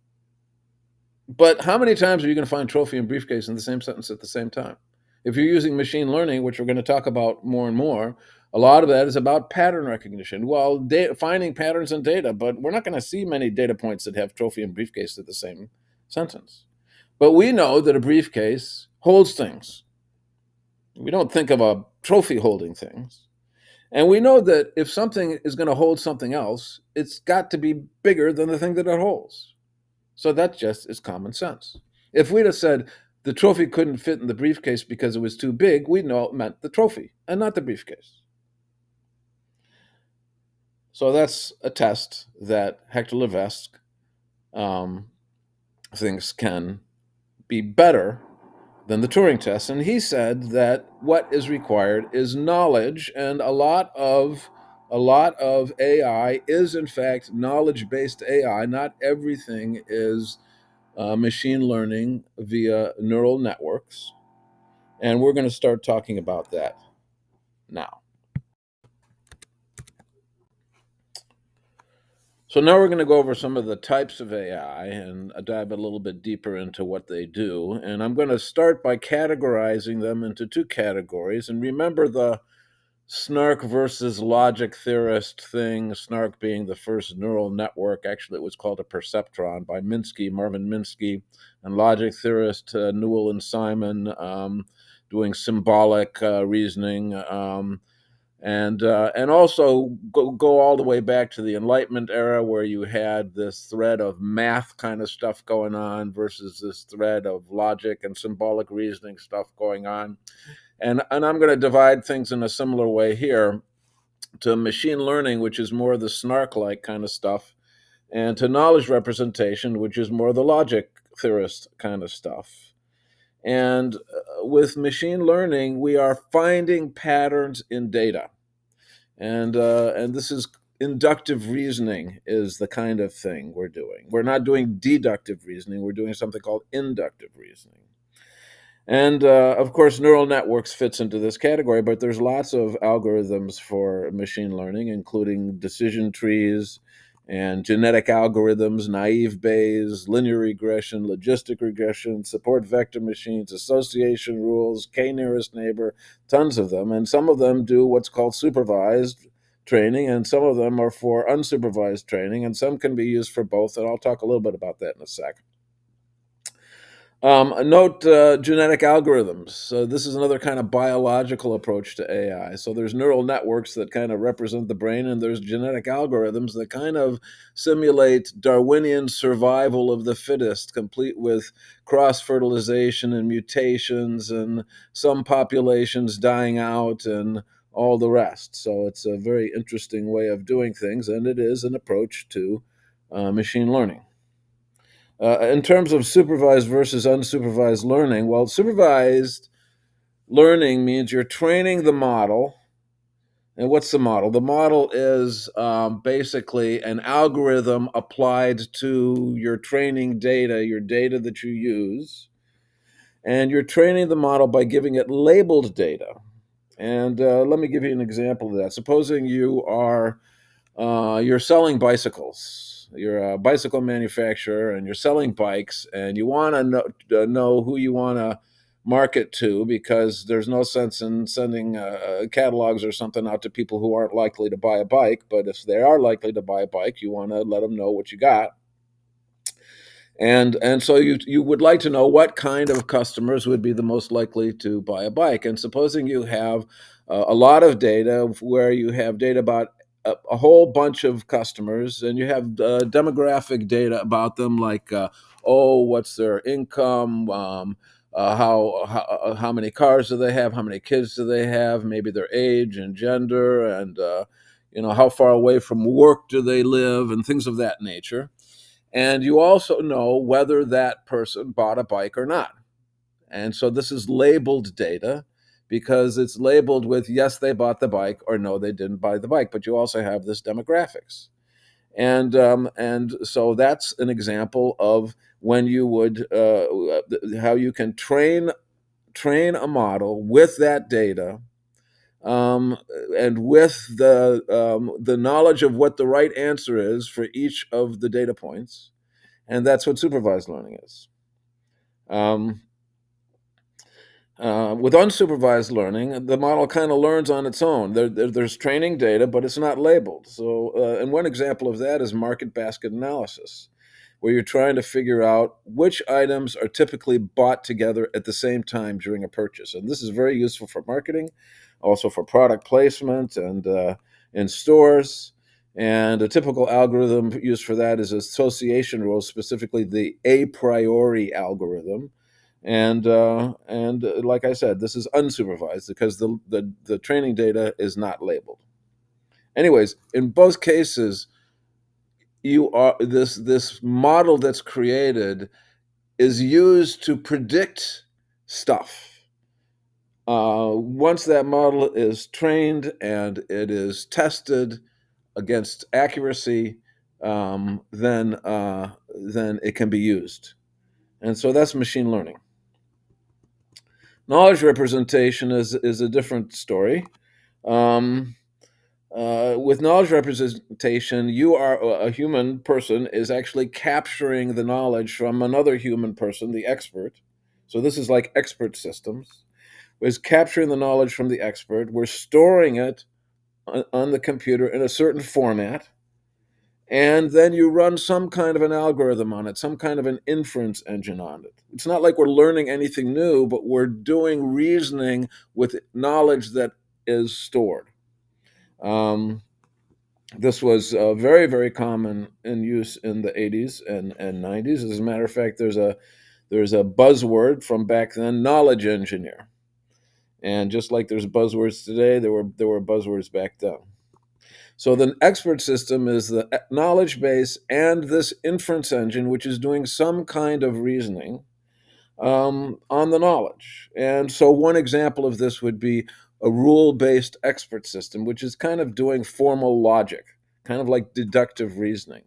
how many times are you going to find trophy and briefcase in the same sentence at the same time? If you're using machine learning, which we're going to talk about more and more, a lot of that is about pattern recognition. Well, finding patterns in data, but we're not going to see many data points that have trophy and briefcase at the same sentence. But we know that a briefcase holds things. We don't think of a trophy holding things. And we know that if something is going to hold something else, it's got to be bigger than the thing that it holds. So that just is common sense. If we'd have said the trophy couldn't fit in the briefcase because it was too big, we'd know it meant the trophy and not the briefcase. So that's a test that Hector Levesque thinks can be better than the Turing test. And he said that what is required is knowledge, and a lot of AI is in fact knowledge-based AI. Not everything is machine learning via neural networks. And we're going to start talking about that now. So now we're going to go over some of the types of AI and dive a little bit deeper into what they do. And I'm going to start by categorizing them into two categories. And remember the snark versus logic theorist thing, snark being the first neural network. Actually, it was called a perceptron by Marvin Minsky, and logic theorist Newell and Simon doing symbolic reasoning. And also go all the way back to the Enlightenment era, where you had this thread of math kind of stuff going on versus this thread of logic and symbolic reasoning stuff going on. And I'm going to divide things in a similar way here to machine learning, which is more the snark-like kind of stuff, and to knowledge representation, which is more the logic theorist kind of stuff. And with machine learning, we are finding patterns in data. And this is inductive reasoning is the kind of thing we're doing. We're not doing deductive reasoning. We're doing something called inductive reasoning. And of course, neural networks fits into this category, but there's lots of algorithms for machine learning, including decision trees and genetic algorithms, naive Bayes, linear regression, logistic regression, support vector machines, association rules, k-nearest neighbor, tons of them. And some of them do what's called supervised training, and some of them are for unsupervised training, and some can be used for both. And I'll talk a little bit about that in a second. Note genetic algorithms. So this is another kind of biological approach to AI. So there's neural networks that kind of represent the brain, and there's genetic algorithms that kind of simulate Darwinian survival of the fittest, complete with cross fertilization and mutations, and some populations dying out, and all the rest. So it's a very interesting way of doing things, and it is an approach to machine learning. In terms of supervised versus unsupervised learning, well, supervised learning means you're training the model. And what's the model? The model is basically an algorithm applied to your training data, your data that you use. And you're training the model by giving it labeled data. And let me give you an example of that. Supposing you're selling bicycles. You're a bicycle manufacturer, and you're selling bikes, and you want to know who you want to market to, because there's no sense in sending catalogs or something out to people who aren't likely to buy a bike. But if they are likely to buy a bike, you want to let them know what you got. And so you would like to know what kind of customers would be the most likely to buy a bike. And supposing you have a lot of data, where you have data about a whole bunch of customers, and you have demographic data about them, like what's their income, how many cars do they have, how many kids do they have, maybe their age and gender, and how far away from work do they live, and things of that nature. And you also know whether that person bought a bike or not. And so this is labeled data, because it's labeled with yes, they bought the bike, or no, they didn't buy the bike. But you also have this demographics. And so that's an example of when you would how you can train a model with that data, um, and with the knowledge of what the right answer is for each of the data points. And that's what supervised learning is. Um, with unsupervised learning, the model kind of learns on its own. There's training data, but it's not labeled. So, and one example of that is market basket analysis, where you're trying to figure out which items are typically bought together at the same time during a purchase. And this is very useful for marketing, also for product placement, and in stores. And a typical algorithm used for that is association rules, specifically the a priori algorithm. And like I said, this is unsupervised, because the training data is not labeled. Anyways, in both cases, you are this model that's created is used to predict stuff. Once that model is trained and it is tested against accuracy, then it can be used. And so that's machine learning. Knowledge representation is a different story. Um, with knowledge representation, you are a human person is actually capturing the knowledge from another human person, the expert. So this is like expert systems. Is capturing the knowledge from the expert. We're storing it on the computer in a certain format, and then you run some kind of an algorithm on it, some kind of an inference engine on it. It's not like we're learning anything new, but we're doing reasoning with knowledge that is stored. Um, this was very, very common in use in the 80s and 90s. As a matter of fact, there's a buzzword from back then, knowledge engineer. And just like there's buzzwords today, there were buzzwords back then. So the expert system is the knowledge base and this inference engine, which is doing some kind of reasoning on the knowledge. And so one example of this would be a rule-based expert system, which is kind of doing formal logic, kind of like deductive reasoning.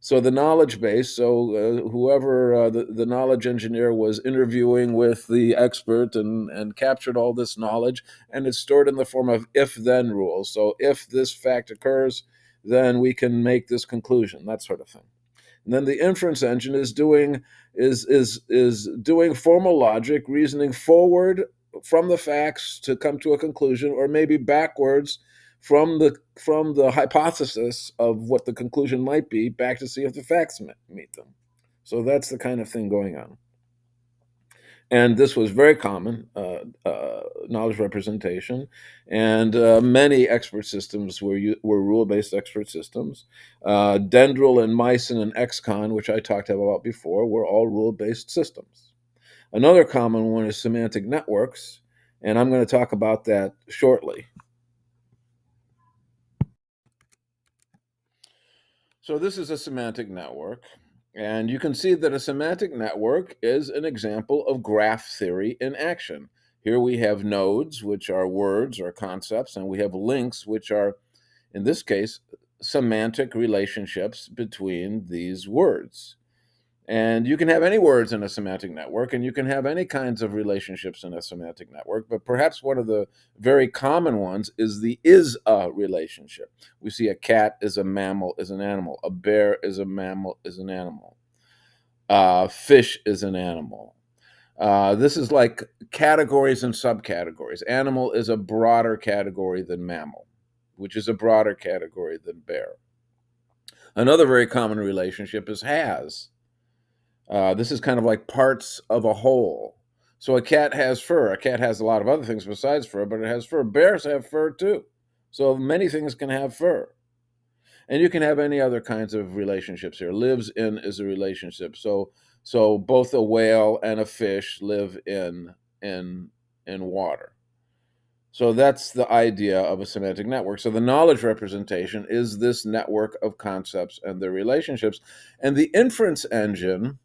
So the knowledge base, so whoever the knowledge engineer was interviewing with the expert and captured all this knowledge, and it's stored in the form of if-then rules. So if this fact occurs, then we can make this conclusion, that sort of thing. And then the inference engine is doing formal logic, reasoning forward from the facts to come to a conclusion, or maybe backwards from the hypothesis of what the conclusion might be back to see if the facts meet them. So that's the kind of thing going on. And this was very common, knowledge representation, and many expert systems were rule-based expert systems. Dendral and Mycin and XCon, which I talked about before, were all rule-based systems. Another common one is semantic networks, and I'm going to talk about that shortly. So this is a semantic network, and you can see that a semantic network is an example of graph theory in action. Here we have nodes, which are words or concepts, and we have links, which are, in this case, semantic relationships between these words. And you can have any words in a semantic network, and you can have any kinds of relationships in a semantic network, but perhaps one of the very common ones is the is-a relationship. We see a cat is a mammal, is an animal. A bear is a mammal, is an animal. Fish is an animal. This is like categories and subcategories. Animal is a broader category than mammal, which is a broader category than bear. Another very common relationship is has. This is kind of like parts of a whole. So a cat has fur. A cat has a lot of other things besides fur, but it has fur. Bears have fur too. So many things can have fur. And you can have any other kinds of relationships here. Lives in is a relationship. So both a whale and a fish live in water. So that's the idea of a semantic network. So the knowledge representation is this network of concepts and their relationships. And the inference engine,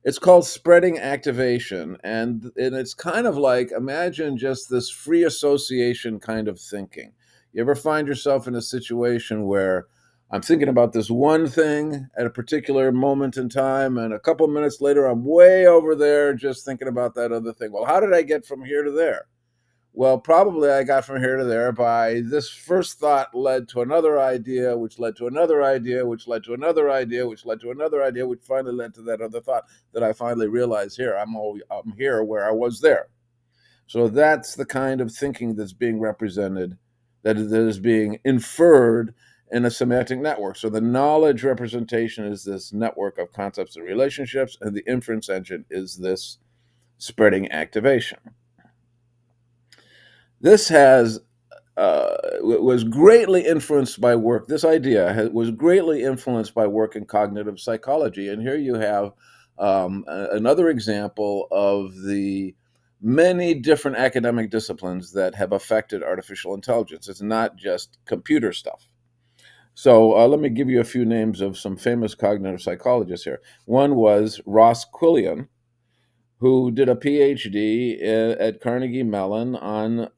it's called spreading activation, and it's kind of like, imagine just this free association kind of thinking. You ever find yourself in a situation where I'm thinking about this one thing at a particular moment in time, and a couple minutes later, I'm way over there just thinking about that other thing. Well, how did I get from here to there? Well, probably I got from here to there by this first thought led to another idea, which led to another idea, which led to another idea, which led to another idea, which finally led to that other thought that I finally realized here, I'm here where I was there. So that's the kind of thinking that's being represented, that is being inferred in a semantic network. So the knowledge representation is this network of concepts and relationships, and the inference engine is this spreading activation. This was greatly influenced by work. This idea was greatly influenced by work in cognitive psychology. And here you have another example of the many different academic disciplines that have affected artificial intelligence. It's not just computer stuff. So let me give you a few names of some famous cognitive psychologists here. One was Ross Quillian, who did a PhD at Carnegie Mellon on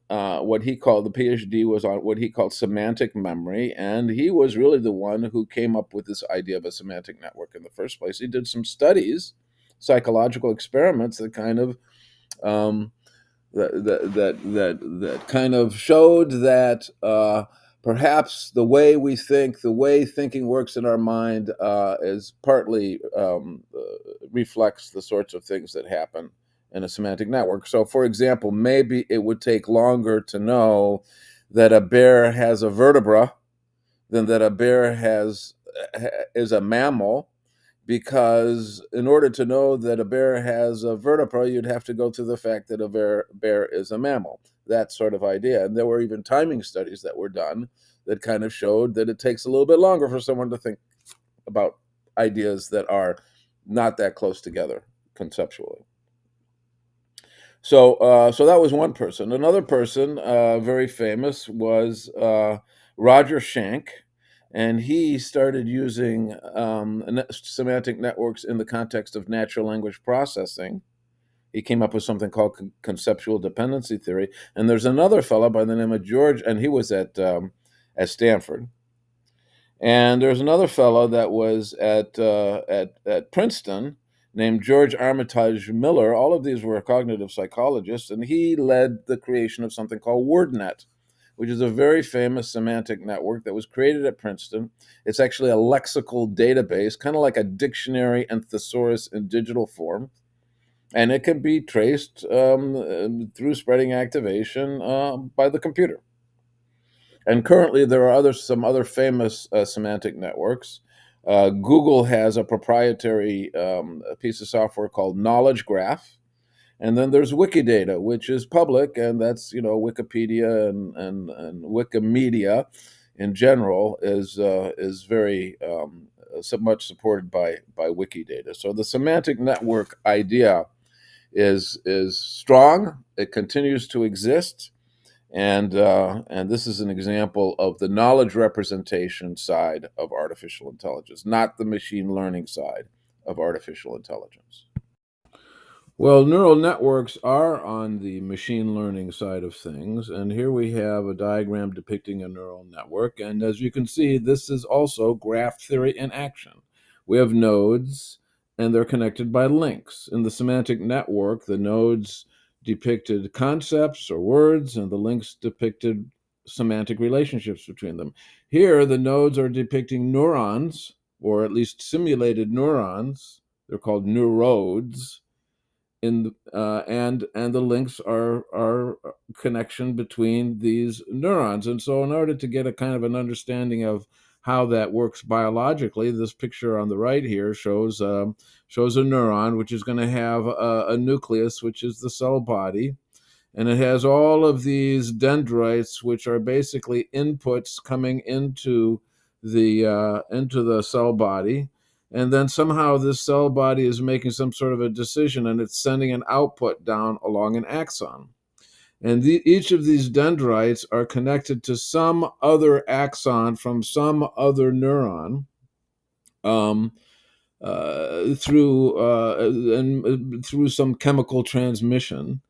what he called, the PhD was on what he called semantic memory. And he was really the one who came up with this idea of a semantic network in the first place. He did some studies, psychological experiments that kind of that kind of showed that perhaps the way we think, the way thinking works in our mind, is partly reflects the sorts of things that happen in a semantic network. So, for example, maybe it would take longer to know that a bear has a vertebra than that a bear is a mammal, because in order to know that a bear has a vertebra, you'd have to go through the fact that a bear is a mammal. That sort of idea. And there were even timing studies that were done that kind of showed that it takes a little bit longer for someone to think about ideas that are not that close together conceptually. So that was one person. Another person, very famous, was Roger Schenck, and he started using semantic networks in the context of natural language processing. He came up with something called conceptual dependency theory. And there's another fellow by the name of George, and he was at Stanford. And there's another fellow that was at Princeton named George Armitage Miller. All of these were cognitive psychologists, and he led the creation of something called WordNet, which is a very famous semantic network that was created at Princeton. It's actually a lexical database, kind of like a dictionary and thesaurus in digital form. And it can be traced through spreading activation by the computer. And currently, there are some other famous semantic networks. Google has a proprietary piece of software called Knowledge Graph, And then there's Wikidata, which is public, and that's Wikipedia and Wikimedia in general is very so much supported by Wikidata. So the semantic network idea is strong. It continues to exist, and this is an example of the knowledge representation side of artificial intelligence, not the machine learning side of artificial intelligence. Well, neural networks are on the machine learning side of things, and here we have a diagram depicting a neural network. And as you can see, this is also graph theory in action. We have nodes, and they're connected by links. In the semantic network, the nodes depicted concepts or words, and the links depicted semantic relationships between them. Here, the nodes are depicting neurons, or at least simulated neurons. They're called neurodes and the links are a connection between these neurons. And so in order to get a kind of an understanding of how that works biologically, this picture on the right here shows a neuron which is going to have a nucleus, which is the cell body, and it has all of these dendrites, which are basically inputs coming into the cell body. And then somehow this cell body is making some sort of a decision, and it's sending an output down along an axon. And each of these dendrites are connected to some other axon from some other neuron, um, through some chemical transmission.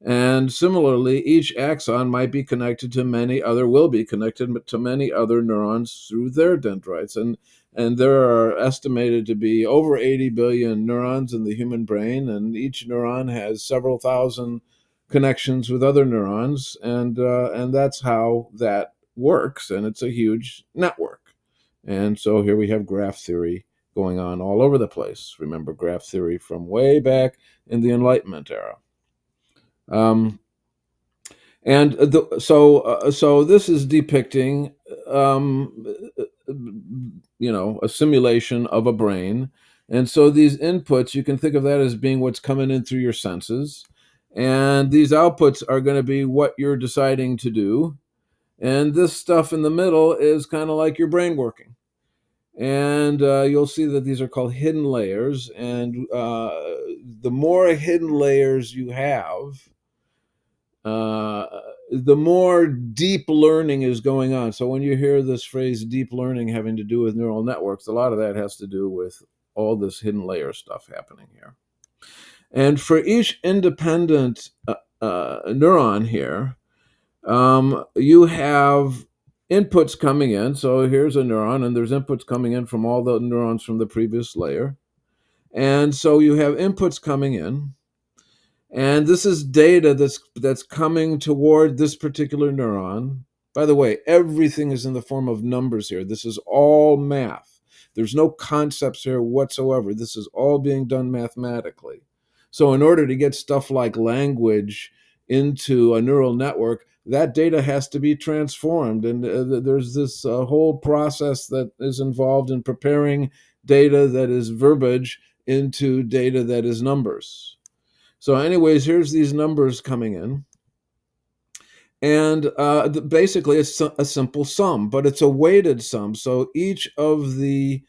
And similarly, each axon might be connected to will be connected to many other neurons through their dendrites. And there are estimated to be over 80 billion neurons in the human brain, and each neuron has several thousand connections with other neurons, and that's how that works. And it's a huge network. And so here we have graph theory going on all over the place. Remember graph theory from way back in the Enlightenment era. Um, so this is depicting, a simulation of a brain. And so these inputs, you can think of that as being what's coming in through your senses. And these outputs are going to be what you're deciding to do. And this stuff in the middle is kind of like your brain working. And you'll see that these are called hidden layers. And the more hidden layers you have, uh, the more deep learning is going on. So when you hear this phrase deep learning having to do with neural networks, a lot of that has to do with all this hidden layer stuff happening here. And for each independent neuron here, you have inputs coming in. So here's a neuron, and there's inputs coming in from all the neurons from the previous layer. And so you have inputs coming in. And this is data that's coming toward this particular neuron. By the way, everything is in the form of numbers here. This is all math. There's no concepts here whatsoever. This is all being done mathematically. So in order to get stuff like language into a neural network, that data has to be transformed. And there's this whole process that is involved in preparing data that is verbiage into data that is numbers. So anyways, here's these numbers coming in. And basically, it's a simple sum, but it's a weighted sum. So each of the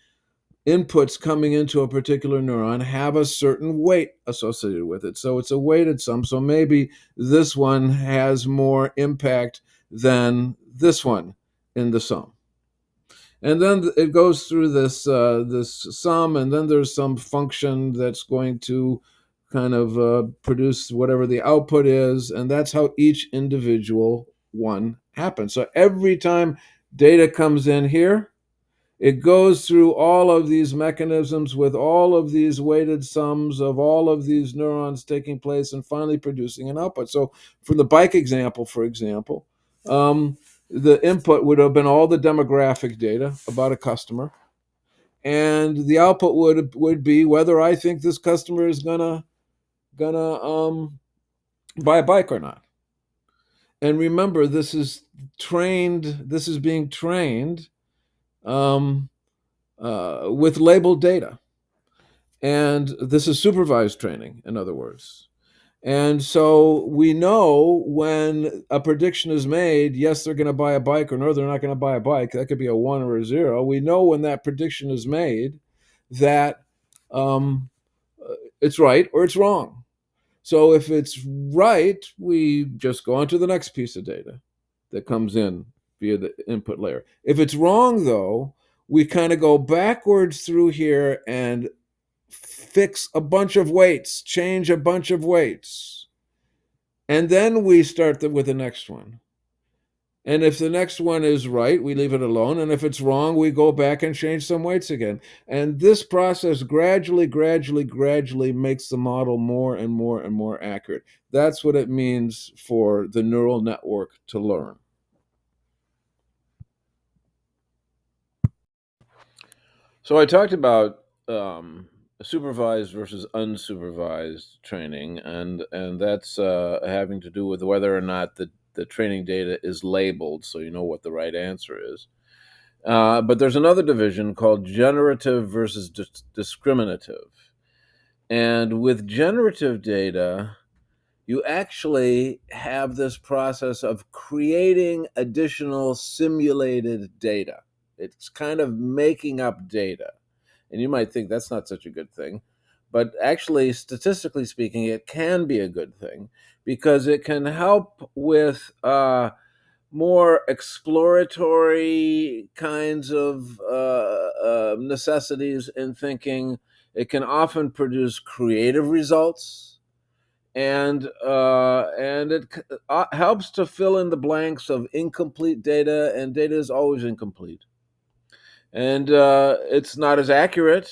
inputs coming into a particular neuron have a certain weight associated with it. So it's a weighted sum. So maybe this one has more impact than this one in the sum. And then it goes through this sum, and then there's some function that's going to kind of produce whatever the output is, and that's how each individual one happens. So every time data comes in here, it goes through all of these mechanisms with all of these weighted sums of all of these neurons taking place and finally producing an output. So for the bike example, for example, the input would have been all the demographic data about a customer, and the output would be whether I think this customer is gonna buy a bike or not. And remember, this is being trained with labeled data. And this is supervised training, in other words. And so we know when a prediction is made, yes, they're going to buy a bike, or no, they're not going to buy a bike. That could be a 1 or a 0. We know when that prediction is made that um, it's right or it's wrong. So if it's right, we just go on to the next piece of data that comes in via the input layer. If it's wrong, though, we kind of go backwards through here and fix a bunch of weights, change a bunch of weights. And then we start with the next one. And if the next one is right, we leave it alone. And if it's wrong, we go back and change some weights again. And this process gradually makes the model more and more and more accurate. That's what it means for the neural network to learn. So I talked about supervised versus unsupervised training, and that's having to do with whether or not the training data is labeled, so you know what the right answer is. But there's another division called generative versus discriminative. And with generative data, you actually have this process of creating additional simulated data. It's kind of making up data. And you might think that's not such a good thing. But actually, statistically speaking, it can be a good thing because it can help with more exploratory kinds of necessities in thinking. It can often produce creative results, and it helps to fill in the blanks of incomplete data, and data is always incomplete. And it's not as accurate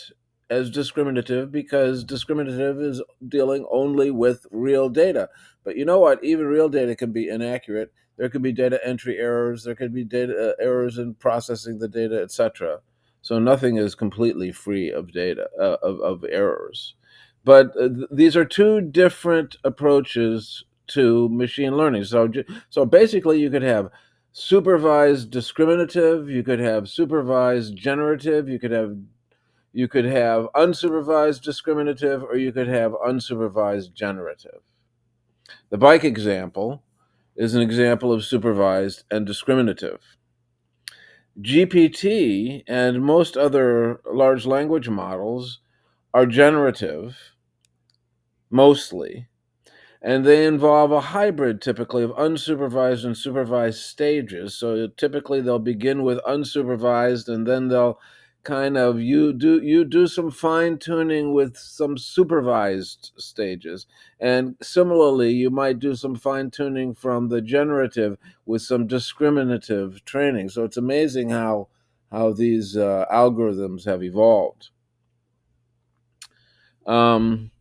as discriminative because discriminative is dealing only with real data. But you know what? Even real data can be inaccurate. There could be data entry errors. There could be data errors in processing the data, etc. So nothing is completely free of data of errors. But these are two different approaches to machine learning. So basically, you could have supervised discriminative, you could have supervised generative, you could have unsupervised discriminative, or you could have unsupervised generative. The bike example is an example of supervised and discriminative. GPT and most other large language models are generative mostly, and they involve a hybrid typically of unsupervised and supervised stages. So typically they'll begin with unsupervised, and then they'll kind of you do some fine tuning with some supervised stages. And similarly, you might do some fine tuning from the generative with some discriminative training. So it's amazing how these algorithms have evolved. Um,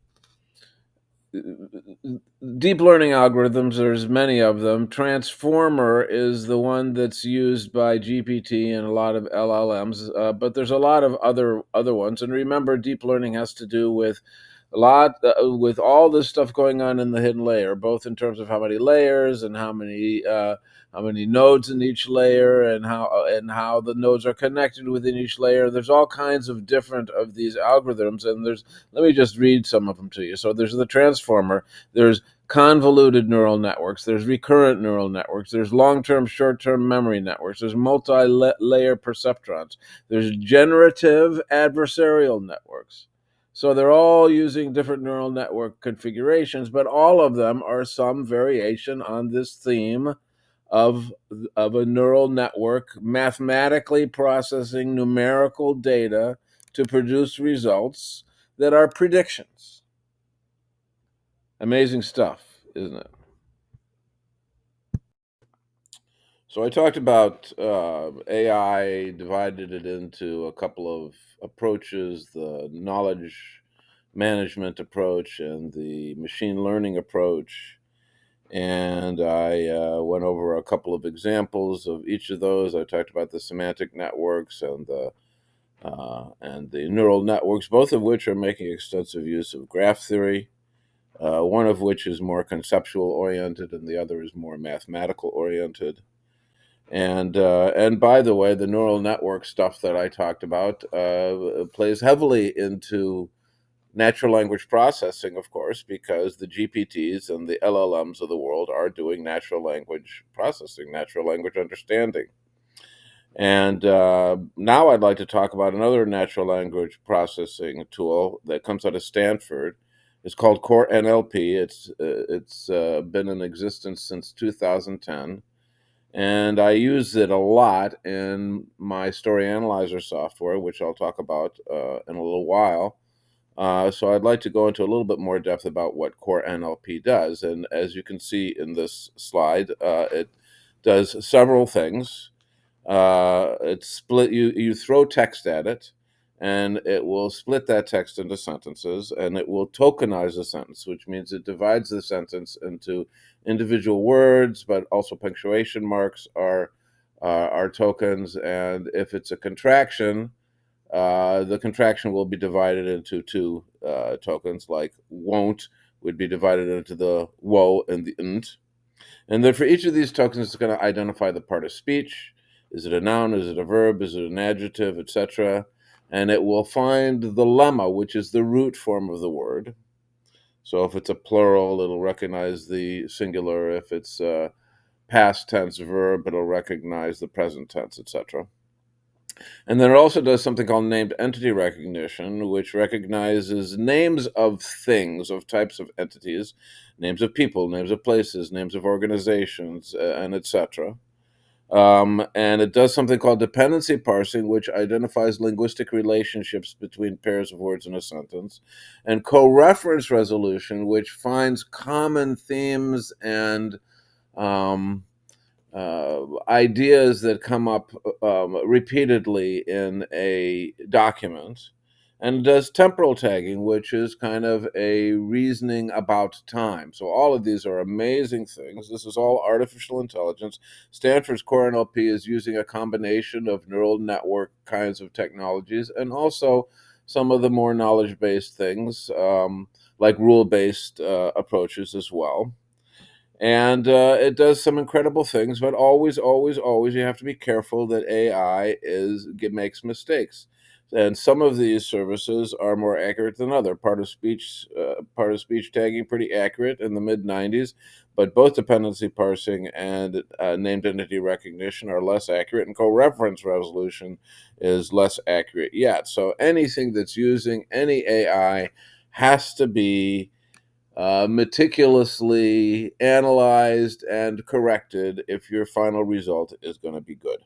Deep learning algorithms, there's many of them. Transformer is the one that's used by GPT and a lot of LLMs, but there's a lot of other ones. And remember, deep learning has to do with a lot with all this stuff going on in the hidden layer, both in terms of how many layers and how many nodes in each layer, and how the nodes are connected within each layer. There's all kinds of different of these algorithms, and there's let me just read some of them to you. So there's the transformer, there's convoluted neural networks, there's recurrent neural networks, there's long-term, short-term memory networks, there's multi-layer perceptrons, there's generative adversarial networks. So they're all using different neural network configurations, but all of them are some variation on this theme of a neural network mathematically processing numerical data to produce results that are predictions. Amazing stuff, isn't it? So I talked about AI, divided it into a couple of approaches: the knowledge management approach and the machine learning approach. And I went over a couple of examples of each of those. I talked about the semantic networks and the neural networks, both of which are making extensive use of graph theory. One of which is more conceptual oriented, and the other is more mathematical oriented. And by the way, the neural network stuff that I talked about plays heavily into natural language processing, of course, because the GPTs and the LLMs of the world are doing natural language processing, natural language understanding. And now I'd like to talk about another natural language processing tool that comes out of Stanford. It's called CoreNLP. It's been in existence since 2010, and I use it a lot in my story analyzer software, which I'll talk about in a little while. So I'd like to go into a little bit more depth about what Core NLP does. And as you can see in this slide, it does several things. It's split. You throw text at it, and it will split that text into sentences, and it will tokenize the sentence, which means it divides the sentence into individual words, but also punctuation marks are tokens. And if it's a contraction, the contraction will be divided into two tokens, like won't would be divided into the wo and the nt. And then for each of these tokens, it's going to identify the part of speech. Is it a noun? Is it a verb? Is it an adjective, etc.? And it will find the lemma, which is the root form of the word. So if it's a plural, it'll recognize the singular. If it's a past tense verb, it'll recognize the present tense, etc. And then it also does something called named entity recognition, which recognizes names of things, of types of entities, names of people, names of places, names of organizations, and etc. And it does something called dependency parsing, which identifies linguistic relationships between pairs of words in a sentence, and co-reference resolution, which finds common themes and um, ideas that come up repeatedly in a document, and does temporal tagging, which is kind of a reasoning about time. So all of these are amazing things. This is all artificial intelligence. Stanford's Core NLP is using a combination of neural network kinds of technologies and also some of the more knowledge-based things, like rule-based approaches as well. And it does some incredible things, but always, always, always, you have to be careful that makes mistakes. And some of these services are more accurate than other. Part of speech tagging, pretty accurate in the mid '90s, but both dependency parsing and named entity recognition are less accurate, and co-reference resolution is less accurate yet. So anything that's using any AI has to be meticulously analyzed and corrected if your final result is going to be good.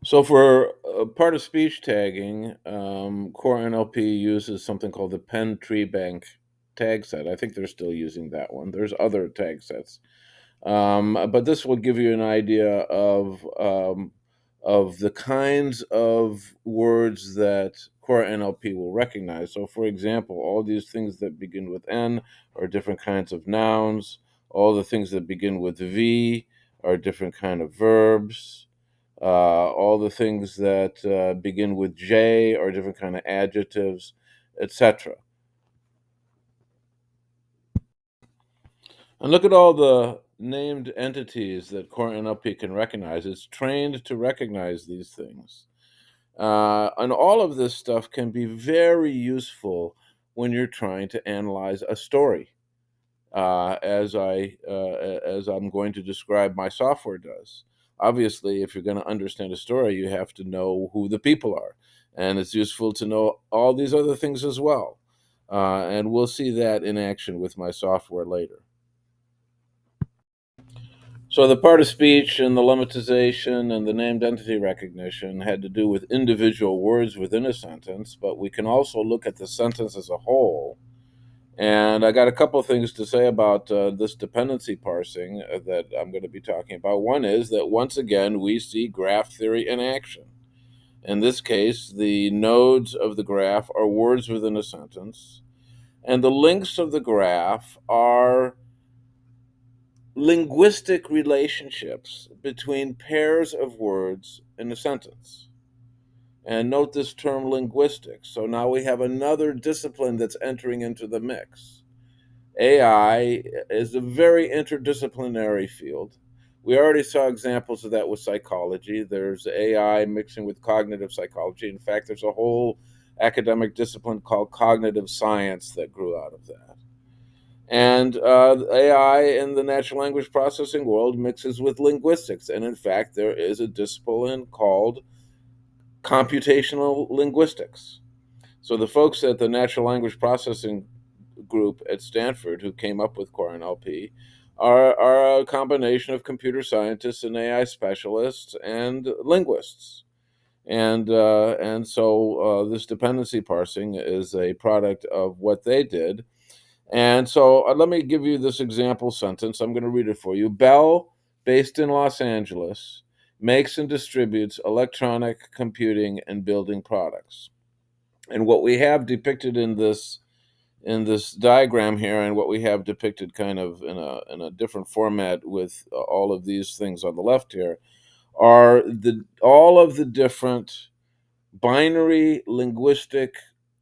So for part of speech tagging, Core NLP uses something called the Penn Tree Bank tag set. I think they're still using that one. There's other tag sets. But this will give you an idea of the kinds of words that Core NLP will recognize. So, for example, all these things that begin with N are different kinds of nouns. All the things that begin with V are different kind of verbs. All the things that begin with J are different kind of adjectives, etc. And look at all the named entities that Core NLP can recognize. It's trained to recognize these things. And all of this stuff can be very useful when you're trying to analyze a story, as I'm going to describe my software does. Obviously, if you're going to understand a story, you have to know who the people are, and it's useful to know all these other things as well. And we'll see that in action with my software later. So the part of speech and the lemmatization and the named entity recognition had to do with individual words within a sentence, but we can also look at the sentence as a whole. And I got a couple of things to say about this dependency parsing that I'm going to be talking about. One is that once again, we see graph theory in action. In this case, the nodes of the graph are words within a sentence, and the links of the graph are linguistic relationships between pairs of words in a sentence. And note this term linguistics. So now we have another discipline that's entering into the mix. AI is a very interdisciplinary field. We already saw examples of that with psychology. There's AI mixing with cognitive psychology. In fact, there's a whole academic discipline called cognitive science that grew out of that. And AI in the natural language processing world mixes with linguistics. And in fact, there is a discipline called computational linguistics. So the folks at the natural language processing group at Stanford who came up with CoreNLP are a combination of computer scientists and AI specialists and linguists. And so this dependency parsing is a product of what they did. And so let me give you this example sentence. I'm going to read it for you. Bell, based in Los Angeles, makes and distributes electronic computing and building products. And what we have depicted in this diagram here, and what we have depicted kind of in a different format with all of these things on the left here, are all of the different binary linguistic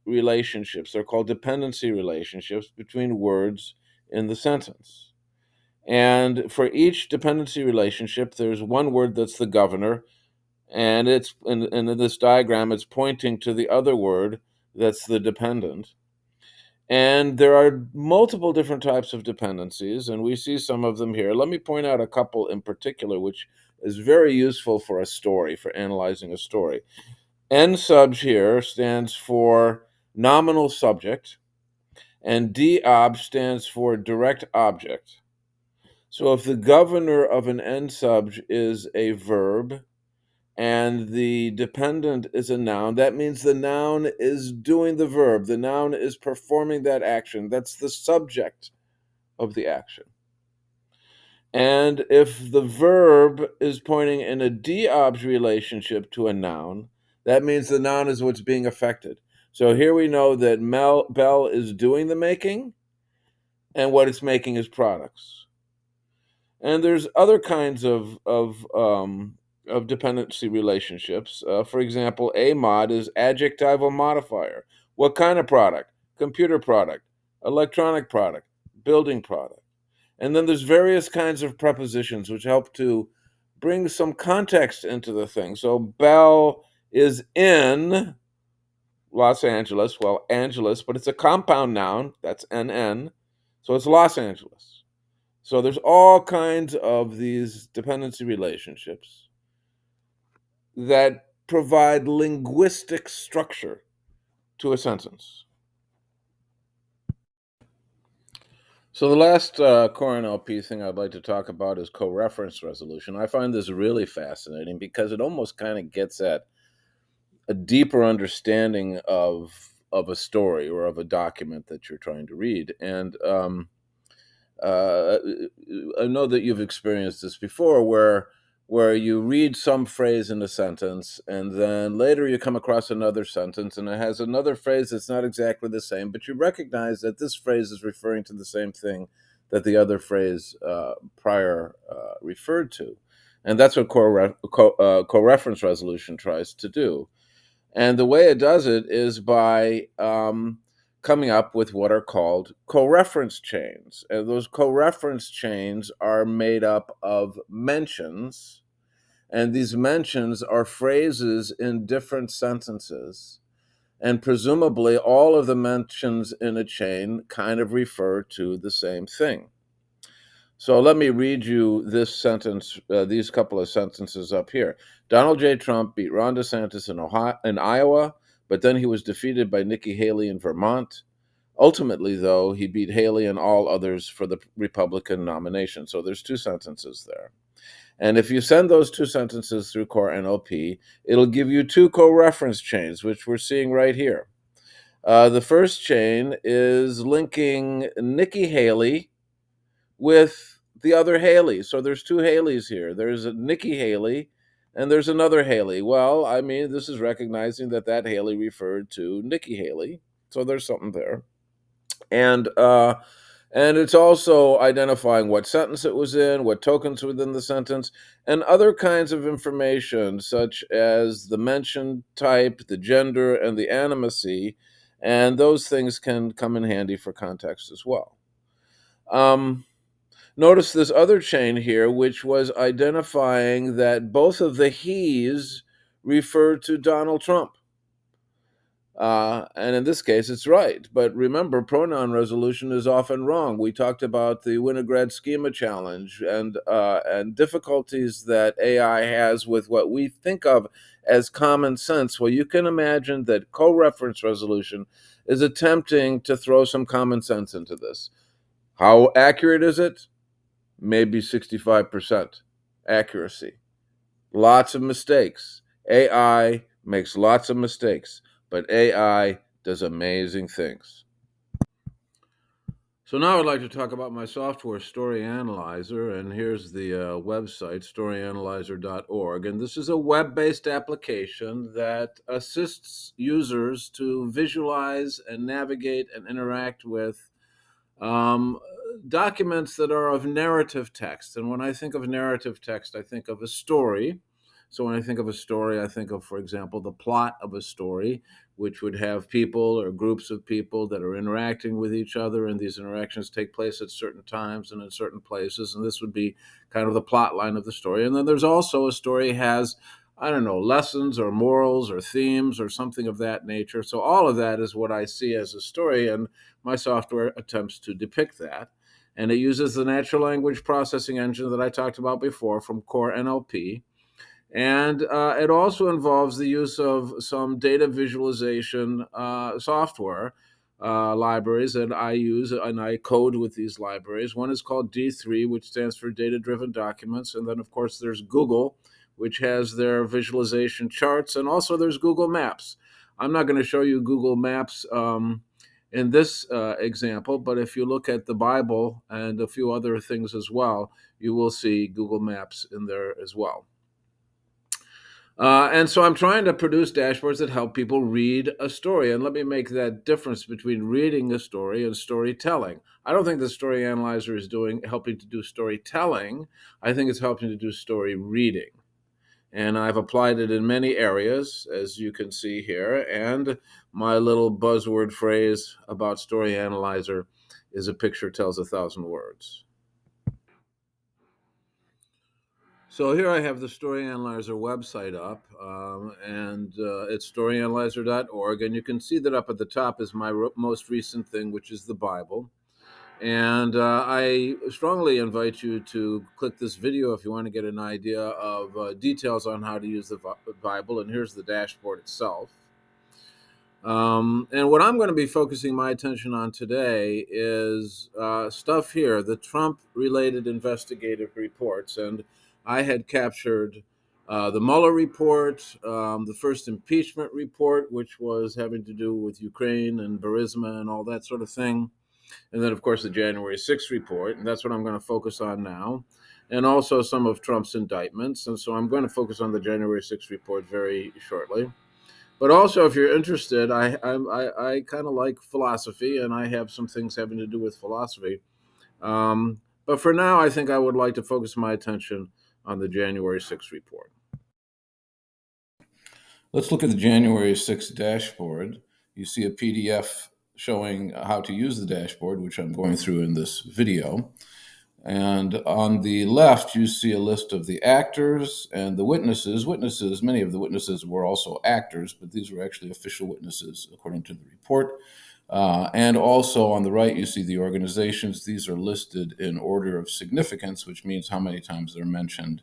relationships. They're called dependency relationships between words in the sentence. And for each dependency relationship, there's one word that's the governor, and it's in this diagram, it's pointing to the other word that's the dependent. And there are multiple different types of dependencies, and we see some of them here. Let me point out a couple in particular, which is very useful for a story, for analyzing a story. N subs here stands for nominal subject, and D-ob stands for direct object. So if the governor of an N sub is a verb and the dependent is a noun, that means the noun is doing the verb. The noun is performing that action. That's the subject of the action. And if the verb is pointing in a D-obj relationship to a noun, that means the noun is what's being affected. So here we know that Bell is doing the making, and what it's making is products. And there's other kinds of dependency relationships. For example, a mod is adjectival modifier. What kind of product? Computer product, electronic product, building product. And then there's various kinds of prepositions which help to bring some context into the thing. So Bell is in Los Angeles. Well, Angeles, but it's a compound noun. That's NN. So it's Los Angeles. So there's all kinds of these dependency relationships that provide linguistic structure to a sentence. So the last CoreNLP thing I'd like to talk about is co-reference resolution. I find this really fascinating because it almost kind of gets at a deeper understanding of a story or of a document that you're trying to read. And I know that you've experienced this before, where you read some phrase in a sentence, and then later you come across another sentence, and it has another phrase that's not exactly the same, but you recognize that this phrase is referring to the same thing that the other phrase prior referred to, and that's what co-reference resolution tries to do. And the way it does it is by coming up with what are called co-reference chains. And those co-reference chains are made up of mentions. And these mentions are phrases in different sentences. And presumably, all of the mentions in a chain kind of refer to the same thing. So let me read you this sentence, these couple of sentences up here. Donald J. Trump beat Ron DeSantis in Iowa, but then he was defeated by Nikki Haley in Vermont. Ultimately, though, he beat Haley and all others for the Republican nomination. So there's two sentences there. And if you send those two sentences through CoreNLP, it'll give you two co-reference chains, which we're seeing right here. The first chain is linking Nikki Haley with the other Haley. So there's two Haleys here. There's a Nikki Haley and there's another Haley. Well, I mean, this is recognizing that that Haley referred to Nikki Haley. So there's something there. And it's also identifying what sentence it was in, what tokens within the sentence, and other kinds of information, such as the mention type, the gender, and the animacy. And those things can come in handy for context as well. Notice this other chain here, which was identifying that both of the he's referred to Donald Trump. And in this case, it's right. But remember, pronoun resolution is often wrong. We talked about the Winograd schema challenge and difficulties that AI has with what we think of as common sense. Well, you can imagine that co-reference resolution is attempting to throw some common sense into this. How accurate is it? Maybe 65% accuracy. Lots of mistakes. AI makes lots of mistakes, but AI does amazing things. So now I'd like to talk about my software, Story Analyzer, and here's the website, storyanalyzer.org. And this is a web-based application that assists users to visualize and navigate and interact with um, documents that are of narrative text. And when I think of narrative text, I think of a story. So when I think of a story, I think of, for example, the plot of a story, which would have people or groups of people that are interacting with each other, and these interactions take place at certain times and in certain places. And this would be kind of the plot line of the story. And then there's also a story has, I don't know, lessons or morals or themes or something of that nature. So all of that is what I see as a story. And my software attempts to depict that. And it uses the natural language processing engine that I talked about before from CoreNLP. And it also involves the use of some data visualization software libraries that I use, and I code with these libraries. One is called D3, which stands for Data Driven Documents. And then, of course, there's Google, which has their visualization charts. And also there's Google Maps. I'm not going to show you Google Maps in this example, but if you look at the Bible and a few other things as well, you will see Google Maps in there as well. And so I'm trying to produce dashboards that help people read a story. And let me make that difference between reading a story and storytelling. I don't think the Story Analyzer is helping to do storytelling. I think it's helping to do story reading. And I've applied it in many areas, as you can see here. And my little buzzword phrase about Story Analyzer is a picture tells 1,000 words. So here I have the Story Analyzer website up, and it's storyanalyzer.org. And you can see that up at the top is my most recent thing, which is the Bible. And I strongly invite you to click this video if you want to get an idea of details on how to use the Bible. And here's the dashboard itself. And what I'm going to be focusing my attention on today is stuff here, the Trump-related investigative reports. And I had captured the Mueller report, the first impeachment report, which was having to do with Ukraine and Burisma and all that sort of thing. And then, of course, the January 6th report. And that's what I'm going to focus on now. And also some of Trump's indictments. And so I'm going to focus on the January 6th report very shortly. But also, if you're interested, I kind of like philosophy, and I have some things having to do with philosophy. But for now, I think I would like to focus my attention on the January 6th report. Let's look at the January 6th dashboard. You see a PDF showing how to use the dashboard, which I'm going through in this video. And on the left, you see a list of the actors and the witnesses. Many of the witnesses were also actors, but these were actually official witnesses, according to the report. And also on the right, you see the organizations. These are listed in order of significance, which means how many times they're mentioned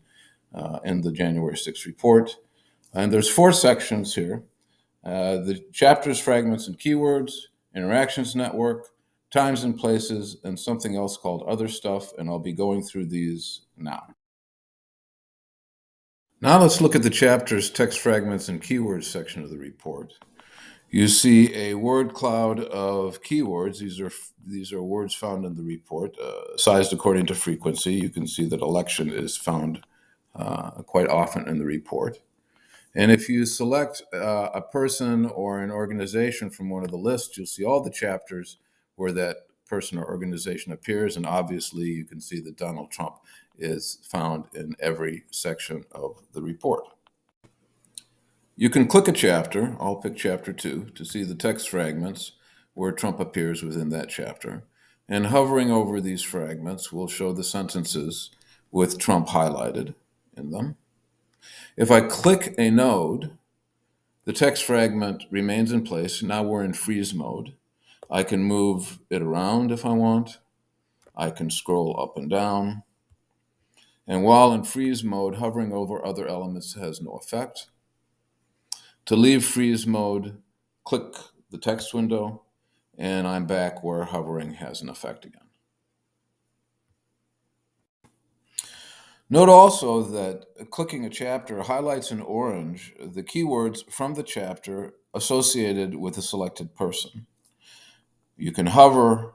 in the January 6th report. And there's 4 sections here. The chapters, fragments, and keywords, interactions network, times and places, and something else called other stuff, and I'll be going through these now. Now let's look at the chapters, text fragments, and keywords section of the report. You see a word cloud of keywords. These are words found in the report, sized according to frequency. You can see that election is found quite often in the report. And if you select a person or an organization from one of the lists, you'll see all the chapters where that person or organization appears. And obviously, you can see that Donald Trump is found in every section of the report. You can click a chapter, I'll pick chapter 2, to see the text fragments where Trump appears within that chapter. And hovering over these fragments will show the sentences with Trump highlighted in them. If I click a node, The text fragment remains in place. Now we're in freeze mode. I can move it around if I want. I can scroll up and down. And while in freeze mode, hovering over other elements has no effect. To leave freeze mode, click the text window, and I'm back where hovering has an effect again. Note also that clicking a chapter highlights in orange the keywords from the chapter associated with a selected person. You can hover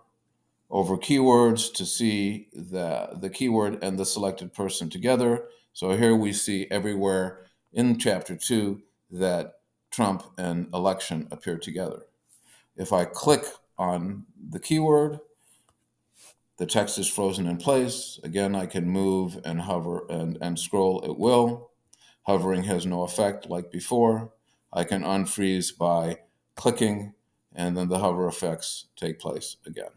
over keywords to see the keyword and the selected person together. So here we see everywhere in chapter 2 that Trump and election appear together. If I click on the keyword, the text is frozen in place. Again, I can move and hover and scroll at will. Hovering has no effect like before. I can unfreeze by clicking, and then the hover effects take place again.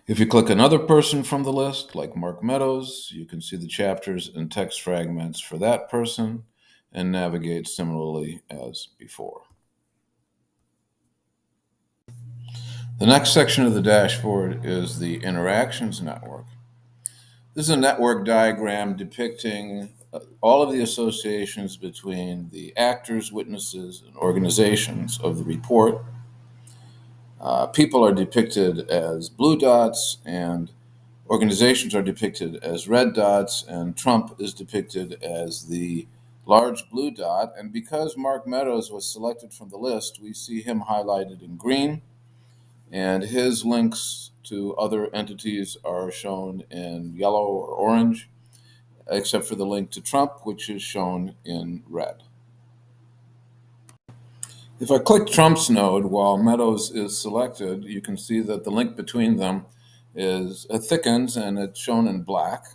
If you click another person from the list, like Mark Meadows, you can see the chapters and text fragments for that person and navigate similarly as before. The next section of the dashboard is the interactions network. This is a network diagram depicting all of the associations between the actors, witnesses, and organizations of the report. People are depicted as blue dots, and organizations are depicted as red dots, and Trump is depicted as the large blue dot. And because Mark Meadows was selected from the list, we see him highlighted in green, and his links to other entities are shown in yellow or orange, except for the link to Trump, which is shown in red. If I click Trump's node while Meadows is selected, you can see that the link between them is thickens, and it's shown in black.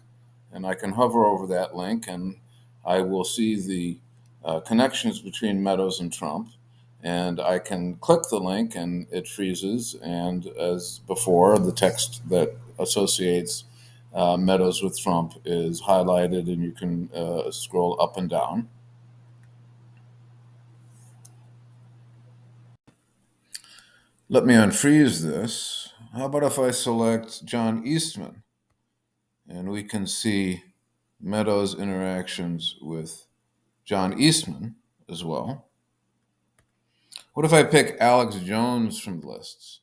And I can hover over that link, and I will see the connections between Meadows and Trump. And I can click the link, and it freezes. And as before, the text that associates Meadows with Trump is highlighted, and you can scroll up and down. Let me unfreeze this. How about if I select John Eastman, and we can see Meadows' interactions with John Eastman as well. What if I pick Alex Jones from the lists?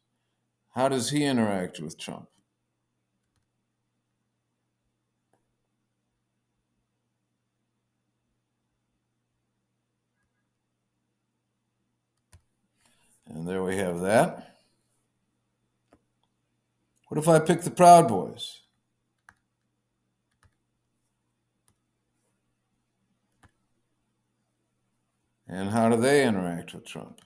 How does he interact with Trump? And there we have that. What if I pick the Proud Boys? And how do they interact with Trump?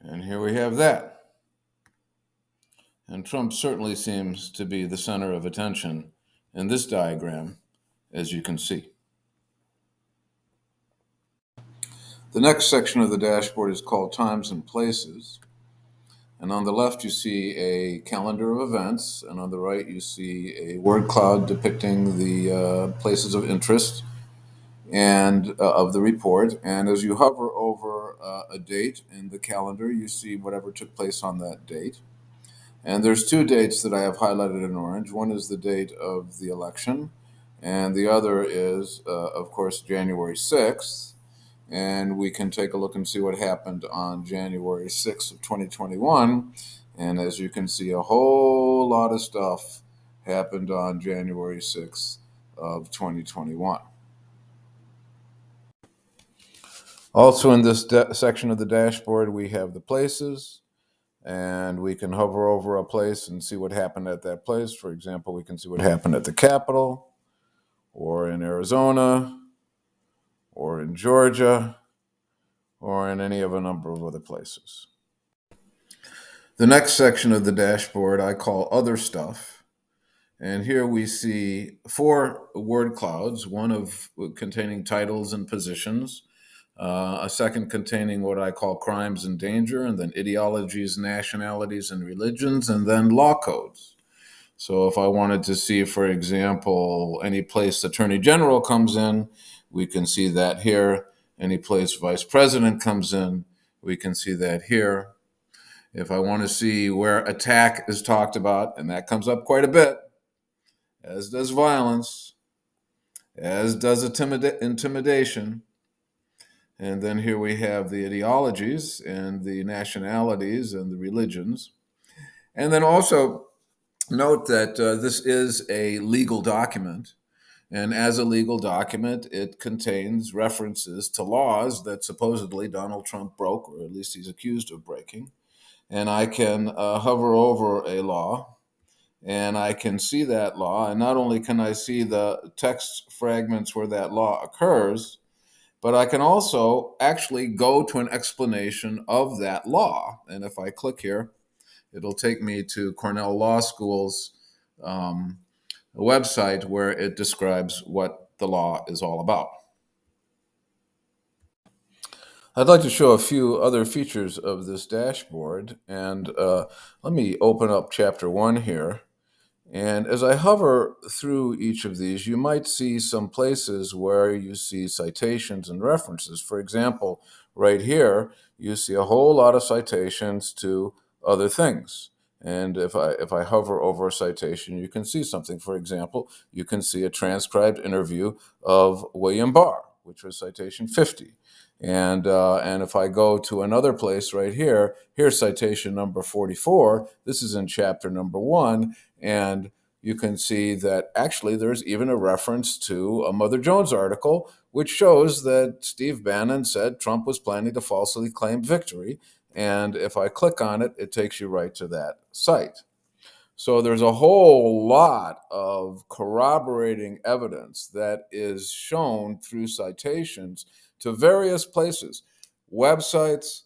And here we have that. And Trump certainly seems to be the center of attention in this diagram, as you can see. The next section of the dashboard is called Times and Places. And on the left, you see a calendar of events. And on the right, you see a word cloud depicting the places of interest and of the report. And as you hover over a date in the calendar, you see whatever took place on that date. And there's two dates that I have highlighted in orange. One is the date of the election, and the other is, of course, January 6th. And we can take a look and see what happened on January 6th of 2021. And as you can see, a whole lot of stuff happened on January 6th of 2021. Also in this section of the dashboard, we have the places, and we can hover over a place and see what happened at that place. For example, we can see what happened at the Capitol, or in Arizona, or in Georgia, or in any of a number of other places. The next section of the dashboard I call Other Stuff. And here we see 4 word clouds, one of containing titles and positions, a second containing what I call crimes and danger, and then ideologies, nationalities, and religions, and then law codes. So if I wanted to see, for example, any place Attorney General comes in, we can see that here. Any place Vice President comes in, we can see that here. If I want to see where attack is talked about, and that comes up quite a bit, as does violence, as does intimidation. And then here we have the ideologies and the nationalities and the religions. And then also note that this is a legal document. And as a legal document, it contains references to laws that supposedly Donald Trump broke, or at least he's accused of breaking. And I can hover over a law and I can see that law. And not only can I see the text fragments where that law occurs, but I can also actually go to an explanation of that law. And if I click here, it'll take me to Cornell Law School's um, website where it describes what the law is all about. I'd like to show a few other features of this dashboard. And let me open up chapter 1 here. And as I hover through each of these, you might see some places where you see citations and references. For example, right here, you see a whole lot of citations to other things. And if I hover over a citation, you can see something. For example, you can see a transcribed interview of William Barr, which was citation 50. And if I go to another place right here, here's citation number 44. This is in chapter number 1. And you can see that actually there's even a reference to a Mother Jones article, which shows that Steve Bannon said Trump was planning to falsely claim victory. And if I click on it, it takes you right to that site. So there's a whole lot of corroborating evidence that is shown through citations to various places, websites,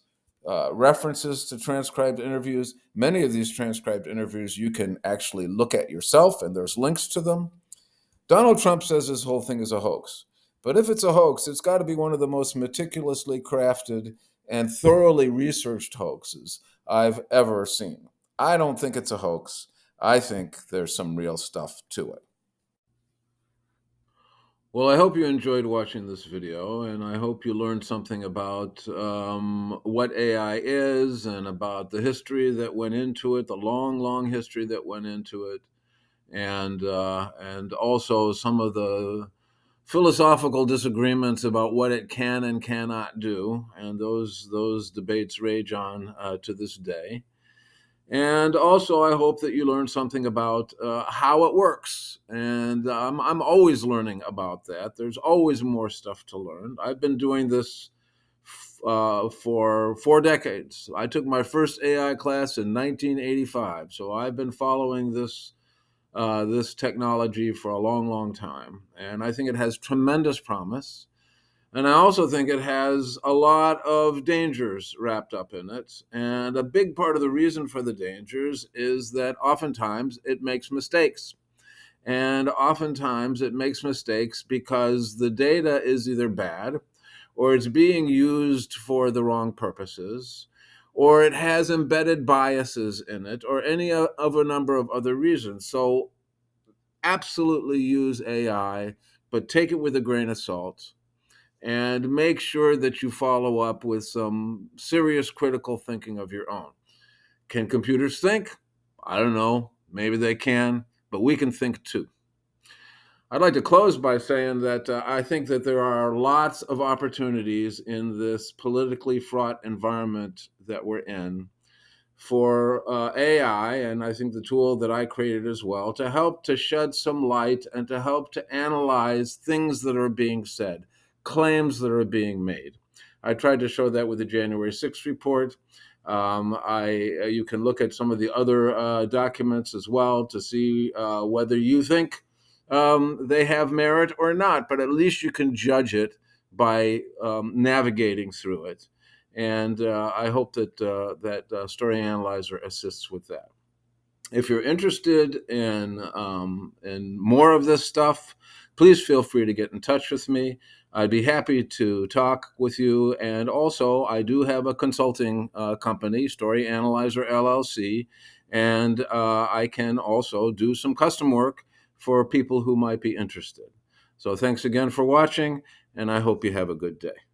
references to transcribed interviews. Many of these transcribed interviews you can actually look at yourself, and there's links to them. Donald Trump says this whole thing is a hoax. But if it's a hoax, it's got to be one of the most meticulously crafted and thoroughly researched hoaxes I've ever seen. I don't think it's a hoax. I think there's some real stuff to it. Well, I hope you enjoyed watching this video, and I hope you learned something about what AI is and about the history that went into it, the long, long history that went into it, and also some of the philosophical disagreements about what it can and cannot do, and those debates rage on to this day. And also, I hope that you learn something about how it works. And I'm always learning about that. There's always more stuff to learn. I've been doing this for 4 decades. I took my first AI class in 1985, so I've been following this technology for a long, long time. And I think it has tremendous promise. And I also think it has a lot of dangers wrapped up in it. And a big part of the reason for the dangers is that oftentimes it makes mistakes. And oftentimes it makes mistakes because the data is either bad, or it's being used for the wrong purposes, or it has embedded biases in it, or any of a number of other reasons. So absolutely use AI, but take it with a grain of salt and make sure that you follow up with some serious critical thinking of your own. Can computers think? I don't know. Maybe they can, but we can think too. I'd like to close by saying that I think that there are lots of opportunities in this politically fraught environment that we're in for AI, and I think the tool that I created as well, to help to shed some light and to help to analyze things that are being said, claims that are being made. I tried to show that with the January 6th report. You can look at some of the other documents as well to see whether you think they have merit or not, but at least you can judge it by navigating through it. And I hope that Story Analyzer assists with that. If you're interested in more of this stuff, please feel free to get in touch with me. I'd be happy to talk with you. And also, I do have a consulting company, Story Analyzer LLC, And I can also do some custom work for people who might be interested. So thanks again for watching, and I hope you have a good day.